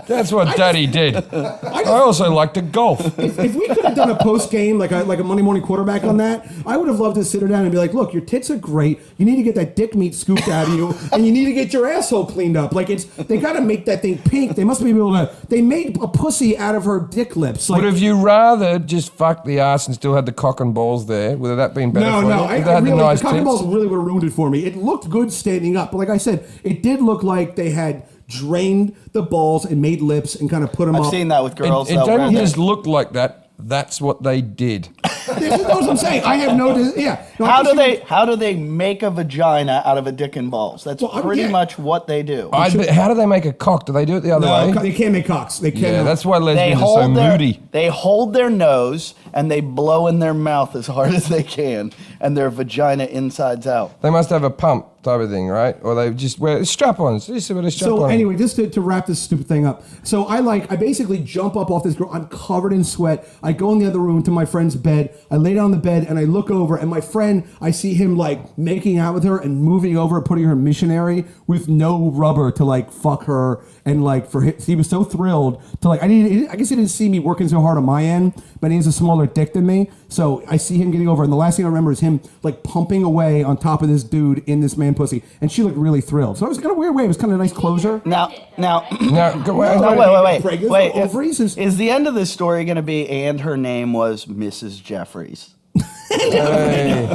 that's what Daddy did. I also like to golf. If we could have done a post game, like a Monday morning quarterback on that, I would have loved to sit her down and be like, look, your tits are great. You need to get that dick meat scooped out of you, and you need to get your asshole cleaned up. Like they got to make that thing pink. They must be able to. They made a pussy out of her dick lips. Like, Would have you rather just fuck the ass and still had the cock and balls there? Would have that been better for you? No, If they had the nice the cock and tits? balls really would have ruined it for me. It looked good standing up, but like I said, it did look like they had drained the balls and made lips and kind of put them up. I've seen that with girls. It that wear doesn't that. just look like that. That's what they did. That's what I'm saying. I have no. Yeah. No, How I do they make a vagina out of a dick and balls? That's Well, pretty yeah. much what they do. How do they make a cock? Do they do it the other No, way? they can't make cocks. They can't. Yeah, that's why They lesbians are so hold their moody. they hold their nose and they blow in their mouth as hard as they can, and their vagina insides out. They must have a pump type of thing, right? Or they just wear strap-ons. Just with a strap-on. So anyway, just to wrap this stupid thing up. So I basically jump up off this girl. I'm covered in sweat. I go in the other room to my friend's bed. I lay down on the bed and I look over, and my friend, I see him like making out with her and moving over, putting her missionary with no rubber to like fuck her, and like for him, he was so thrilled to like. I guess he didn't see me working so hard on my end, but he has a smaller dick than me. So I see him getting over, and the last thing I remember is him like pumping away on top of this dude in this man pussy, and she looked really thrilled. So it was kind of weird way. It was kind of a nice closure. Now, No, go wait. Pregnant ovaries is- Is the end of this story going to be, and her name was Mrs. Jeffries? Hey,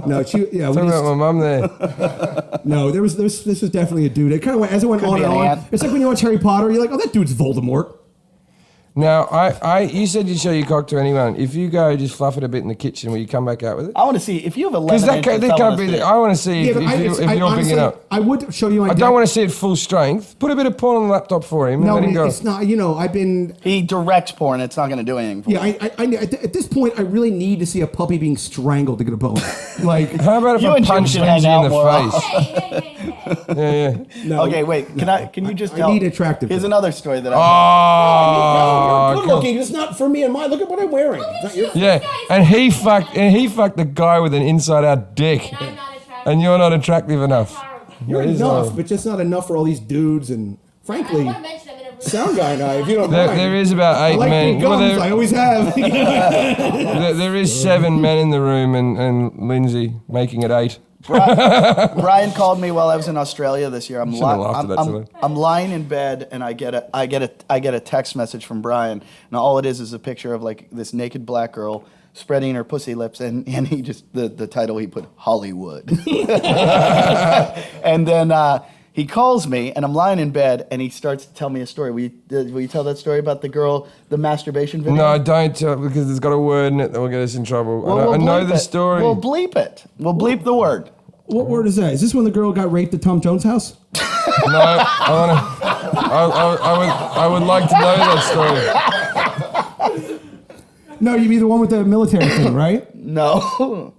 No, she. Yeah, we talking just, about my mum there. no. This was definitely a dude. It kind of went as it went Could on be and an on. ant. It's like when you watch Harry Potter, you're like, oh, that dude's Voldemort. Now, you said you'd show your cock to anyone. If you go just fluff it a bit in the kitchen, will you come back out with it? I want to see if you have 11 Because that inches. can't be there. I want to see if you're big honestly, enough. I would show you my. I don't want to see it full strength. Put a bit of porn on the laptop for him No, and let him go. it's not. You know, I've been. He directs porn. It's not going to do anything for Yeah, him. at this point, I really need to see a puppy being strangled to get a bone. Like, How about if You I and Jim punch should Lindsay hang in out the more face? Hey. Yeah. no. Okay, wait. Can you just I tell? need attractive Here's girls. another story that I. Oh, You're good looking. It's not for me and mine. Look at what I'm wearing. It's not your- yeah, and he fucked the guy with an inside-out dick, And I'm not attractive. and you're not attractive enough. Horrible. You're That is enough, horrible. but just not enough for all these dudes. And I frankly, want to mention I'm in a sound guy and I, if you don't There, mind. there is about I 8 like men. big gums. I always have. There is 7 men in the room, and Lindsay making it 8. Brian called me while I was in Australia this year. Shouldn't have laughed at that today. I'm lying in bed and I get a text message from Brian, and all it is a picture of like this naked black girl spreading her pussy lips, and he just the title he put Hollywood, and then he calls me and I'm lying in bed and he starts to tell me a story. Will you tell that story about the girl, the masturbation video? No, don't tell, because it's got a word in it that will get us in trouble. Well, I know bleep the it. story. We'll bleep it. We'll bleep the word. What word is that? Is this when the girl got raped at Tom Jones' house? No, I would like to know that story. No, you mean the one with the military thing, right? No.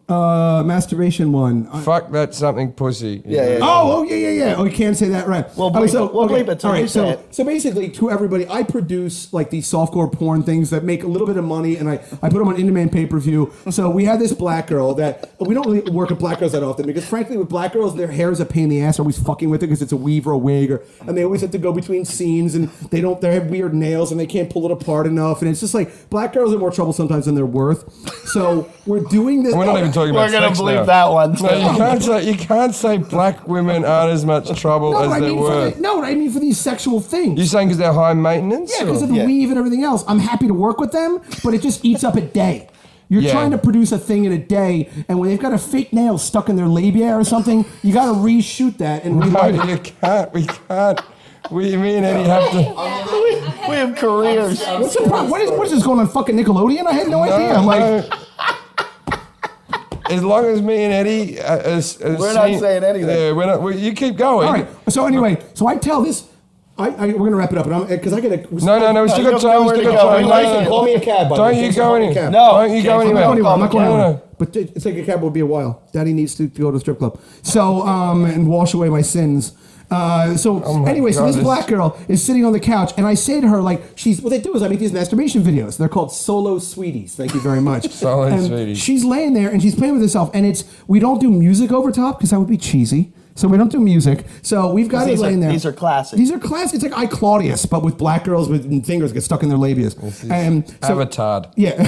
Masturbation one. Fuck that something pussy. Yeah. Oh, yeah. Oh, you can't say that, right? We'll bleep it. We'll bleep it, so All you right, say it. so basically, to everybody, I produce like these softcore porn things that make a little bit of money, and I put them on in-demand pay-per-view. So we have this black girl that we don't really work with black girls that often because, frankly, with black girls, their hair is a pain in the ass. Always fucking with it because it's a weave or a wig, and they always have to go between scenes, and they have weird nails, and they can't pull it apart enough, and it's just like black girls are more trouble sometimes than they're worth. So we're doing this. We're not even talking about We're gonna sex bleep now. that one. No, you can't say black women aren't as much trouble No, as I they're mean worth. I mean for these sexual things. You're saying because they're high maintenance? Yeah, because or- of the weave and everything else. I'm happy to work with them, but it just eats up a day. You're Yeah. trying to produce a thing in a day, and when they've got a fake nail stuck in their labia or something, you got to reshoot that and No, relight it. you can't. We can't. Me and Eddie have to. We have careers. What's the problem? What is this going on fucking Nickelodeon? I had no idea. I'm like, As long as me and Eddie, We're not saying anything. Yeah, we're not. You keep going. all right. So anyway, so I tell this. We're gonna wrap it up, but because I gotta. No, we still you got don't know time. We where still to got go. time. We No, like no, it. no. Call me a cab. Don't you go anywhere. Cab. No. Don't you go I'm anywhere. not going I'm not going No, anywhere. no. But it's like a cab will be a while. Daddy needs to go to the strip club. So and wash away my sins. So anyway, so God, this this- black girl is sitting on the couch, and I say to her, like, what they do is I make these masturbation videos. They're called Solo Sweeties. Thank you very much. Solo and Sweeties. She's laying there, and she's playing with herself, and we don't do music over top, because that would be cheesy. So we don't do music. So we've got it laying there. These are classic. These are classic. It's like I Claudius, but with black girls with fingers get stuck in their labias. And so, Avatar. yeah.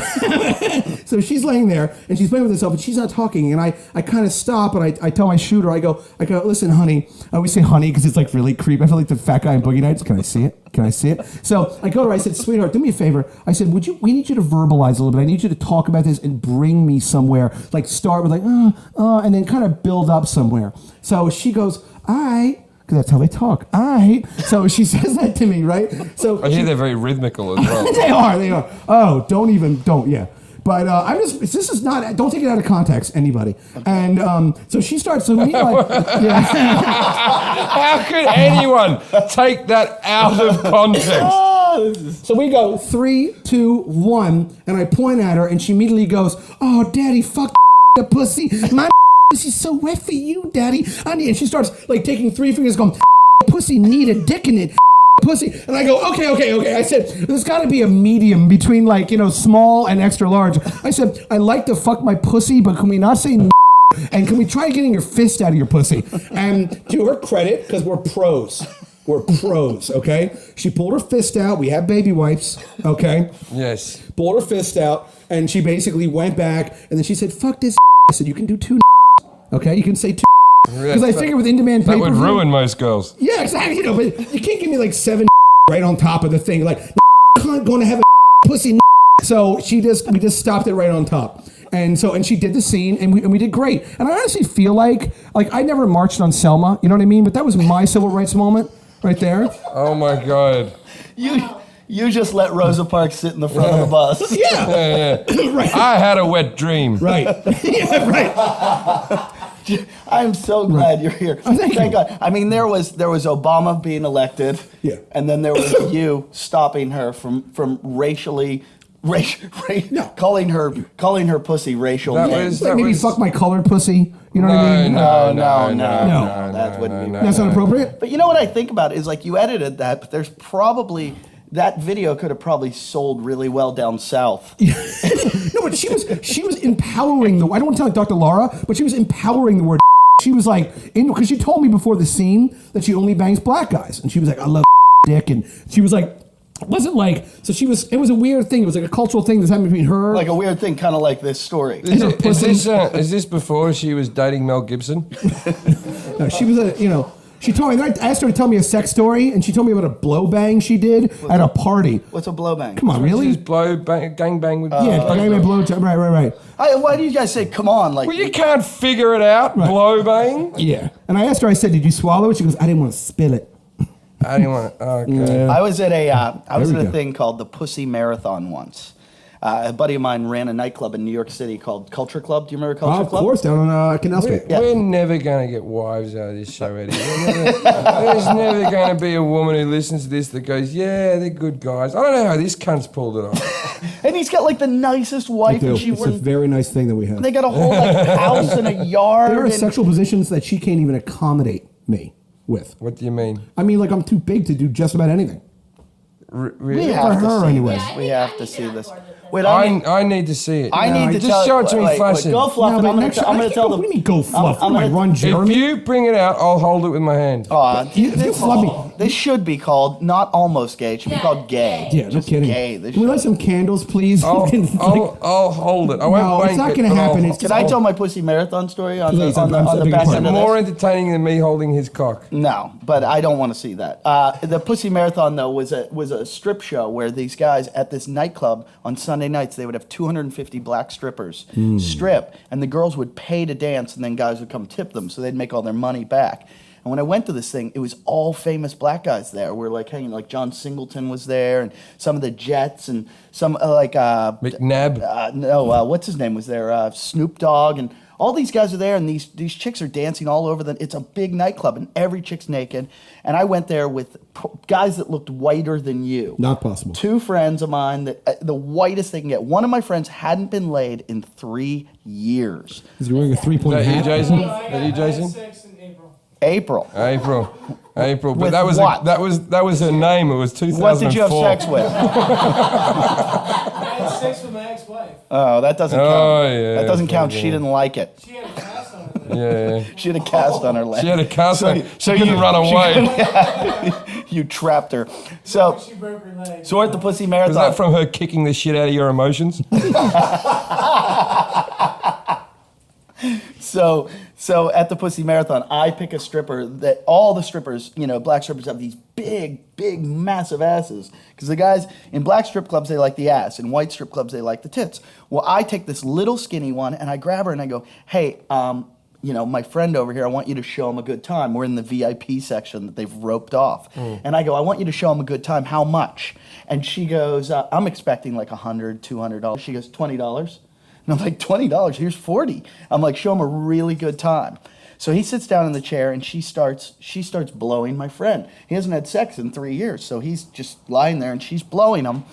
So she's laying there and she's playing with herself and she's not talking. And I kind of stop and I tell my shooter, I go, listen, honey. I always say honey because it's like really creepy. I feel like the fat guy in Boogie Nights. Can I see it? Can I see it? So I go to her, I said, sweetheart, do me a favor. I said, we need you to verbalize a little bit. I need you to talk about this and bring me somewhere. Like start with like, and then kind of build up somewhere. So she goes, all right. Because that's how they talk. All right. So she says that to me, right? So I hear they're very rhythmical as well. they are. Oh, yeah. But this is not, don't take it out of context, anybody. And so she starts, so we like, yeah. How could anyone take that out of context? So we go 3, 2, 1, and I point at her, and she immediately goes, oh, daddy, fuck the pussy. My pussy's so wet for you, daddy. And she starts like taking 3 fingers going, pussy need a dick in it. Pussy. And I go, okay. I said, there's got to be a medium between like, small and extra large. I said, I like to fuck my pussy, but can we not say and can we try getting your fist out of your pussy? And to her credit, because we're pros, okay? She pulled her fist out. We have baby wipes, okay? Yes. Pulled her fist out, and she basically went back, and then she said, fuck this. I said, you can do 2 okay? You can say 2 because I figure with in-demand That pay-per-view. would ruin most girls. Yeah, exactly. But you can't give me like 7 right on top of the thing. Like, cunt going to have a pussy. So we just stopped it right on top. And she did the scene, and we did great. And I honestly feel like I never marched on Selma, you know what I mean? But that was my civil rights moment right there. Oh my God. You just let Rosa Parks sit in the front of the bus. Yeah. Right. I had a wet dream. Right. Yeah, right. I'm so glad you're here. Thank you. God. I mean, there was Obama being elected, Yeah. and then there was you stopping her from calling her pussy racial That names. was- Like maybe fuck my colored pussy. You know what I mean? No, that wouldn't be That's not appropriate? But you know what I think about is like you edited that, but there's probably that video could have probably sold really well down south. No, but she was empowering I don't want to tell like Dr. Laura, but she was empowering the word. She was like, because she told me before the scene that she only bangs black guys, and she was like, I love. dick, and she was like, it wasn't like, so she was, it was a weird thing. It was like a cultural thing that's happening between her. Like a weird thing, kind of like this story. Is this before she was dating Mel Gibson? No, she was she told me, I asked her to tell me a sex story, and she told me about a blow bang she did at a party. What's a blow bang? Come on, really? Just gang bang with. Yeah, bang, blow, right. Why do you guys say, come on? Like, Well, you can't figure it out. Right. Blow bang. Yeah. And I asked her, I said, did you swallow it? She goes, I didn't want to spill it. I didn't want to. Okay. Yeah. I was at we a go. thing called the Pussy Marathon once. A buddy of mine ran a nightclub in New York City called Culture Club. Do you remember Culture Of Club? course, down on Canal Street. We're never going to get wives out of this show, Eddie. There's never going to be a woman who listens to this that goes, yeah, they're good guys. I don't know how this cunt's pulled it off. And he's got like the nicest wife, and she It's a very nice thing that we have. they got a whole like house and a yard. There are and- sexual positions that she can't even accommodate me with. What do you mean? I mean, like, I'm too big to do just about anything. We For have to her, see anyways. this. We have to see this. Wait, I need to see it. I need to just tell show it to me wait, flaccid. Go fluff No, it. but I'm next going time- to tell What them. do you mean go fluff? I'm Am I gonna- Ron If Jeremy? you bring it out, I'll hold it with my hand. You flood me. This should be called not almost gay. It should be called gay. Yeah, no Just kidding. Gay. This Can we should- light some candles, please? I'll hold it. I won't No, wank it's not it, gonna but I'll- happen. It's Can I tell my pussy marathon story on Please, the, on the, I'm on the beg your back pardon. end of more this? entertaining than me holding his cock. No, but I don't want to see that. The Pussy Marathon though was a strip show where these guys at this nightclub on Sunday nights they would have 250 black strippers strip, and the girls would pay to dance, and then guys would come tip them, so they'd make all their money back. And when I went to this thing, it was all famous black guys there. We're like hanging, like John Singleton was there, and some of the Jets, and some McNabb. what's his name was there? Snoop Dogg, and all these guys are there, and these chicks are dancing all over. It's a big nightclub, and every chick's naked. And I went there with guys that looked whiter than you. Not possible. Two friends of mine that the whitest they can get. One of my friends hadn't been laid in 3 years. Is he wearing a 3-point Is that you, hat? Jason? No, I Is that you, got- I had Jason? sex in April. April. April. But With that was what? that was her name. It was 2004. What did you have sex with? I had sex with my ex-wife. Oh, that doesn't count. Oh, yeah. That doesn't count. Yeah. She didn't like it. She had a cast on her. Yeah. She had a cast on her leg. She had a cast. So- She so couldn't you- run she away. You trapped her. So She broke her leg. we're at the Pussy Was Marathon. that from her kicking the shit out of your emotions? So at the Pussy Marathon, I pick a stripper that all the strippers, black strippers have these big, massive asses. Because the guys in black strip clubs, they like the ass. In white strip clubs, they like the tits. Well, I take this little skinny one and I grab her and I go, hey, my friend over here, I want you to show him a good time. We're in the VIP section that they've roped off. And I go, I want you to show him a good time. How much? And she goes, I'm expecting like $100, $200. She goes, $20. And I'm like, $20, here's $40. I'm like, show him a really good time. So he sits down in the chair and she starts blowing my friend. He hasn't had sex in 3 years, so he's just lying there and she's blowing him.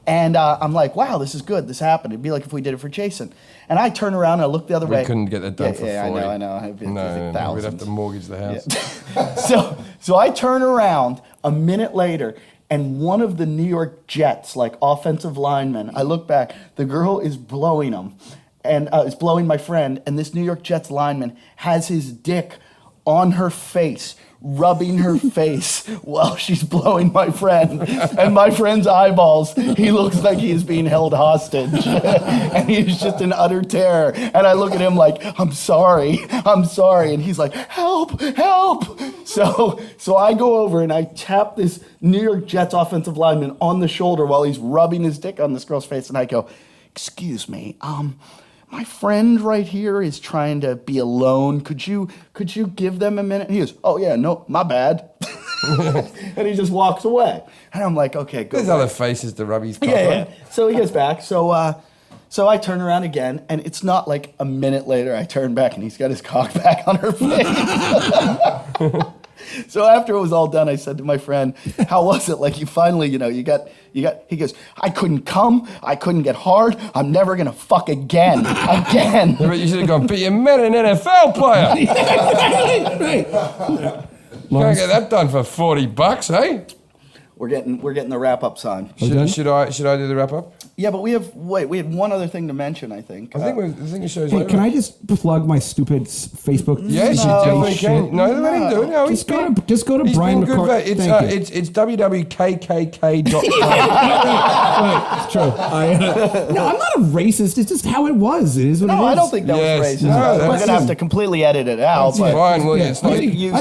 And I'm like, wow, this is good. This happened. It'd be like if we did it for Jason. And I turn around and I look the other way. We couldn't get that done for 40. I know. It'd be like No, we'd thousands. have to mortgage the house. So I turn around a minute later, and one of the New York Jets, like offensive linemen, I look back, the girl is blowing him, and is blowing my friend, and this New York Jets lineman has his dick on her face, rubbing her face while she's blowing my friend. And my friend's eyeballs, he looks like he is being held hostage. And he's just in utter terror. And I look at him like, I'm sorry. And he's like, help. So I go over and I tap this New York Jets offensive lineman on the shoulder while he's rubbing his dick on this girl's face. And I go, excuse me, my friend right here is trying to be alone. Could you give them a minute? And he goes, oh yeah, no, my bad. And he just walks away. And I'm like, okay, go There's back. other faces to rub his cock Yeah. on. So he gets back. So I turn around again, and it's not like a minute later. I turn back, and he's got his cock back on her face. So after it was all done, I said to my friend, how was it? Like, you finally, you got, he goes, I couldn't come. I couldn't get hard. I'm never going to fuck again. Yeah, but you should have gone, but you met an NFL player. You can't get that done for $40, eh? We're getting the wrap-up sign. Should I do the wrap up? Yeah, but we had one other thing to mention, I think. I think it shows. Hey, over. can I just plug my stupid Facebook? Yes, you definitely can. No, let him do it. No, Just go to he's Brian been good. McCarthy. It's www.kkk.com. Right, it's true. No, I'm not a racist. It's just how it was. It is what it is. No, I don't think that Yes, was racist. no, We're going to have to completely edit it out. But Fine, well, Yeah, it's not. I think you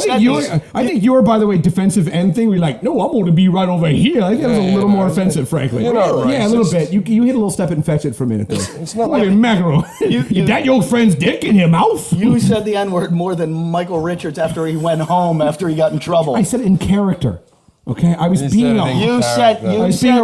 you're, by the way, defensive end thing. We're like, no, I'm going to be right over here. I think that was a little more offensive, frankly. You're not Yeah, a little racist. bit. You hit a little step and fetch it for a minute there. It's not Look like at mackerel. Is that your friend's dick in your mouth? you said the N-word more than Michael Richards after he went home after he got in trouble. I said in character. Okay, I was You being said a. it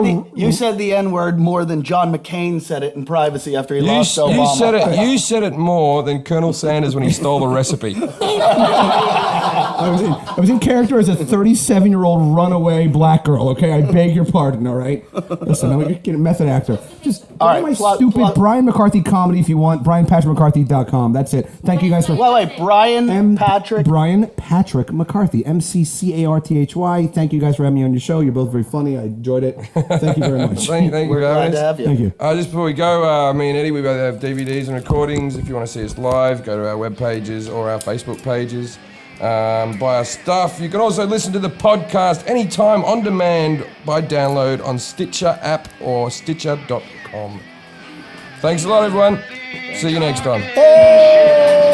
in You said the N-word more than John McCain said it in privacy after he lost Obama. You said it more than Colonel Sanders when he stole the recipe. I was in character as a 37-year-old runaway black girl. Okay, I beg your pardon. All right, listen, I'm a method actor. Just All right, my plug- Brian McCarthy comedy if you want. BrianPatrickMcCarthy.com. That's it. Thank you guys for. Wait, Brian Patrick. Brian Patrick McCarthy, McCarthy. Thank you guys for having me on your show. You're both very funny. I enjoyed it. Thank you very much. Thank you We're for having glad to us. have you. Thank you. Just before we go, me and Eddie, we both have DVDs and recordings. If you want to see us live, go to our web pages or our Facebook pages. Buy our stuff. You can also listen to the podcast anytime on demand by download on Stitcher app or Stitcher.com. Thanks a lot, everyone. See you next time. Hey!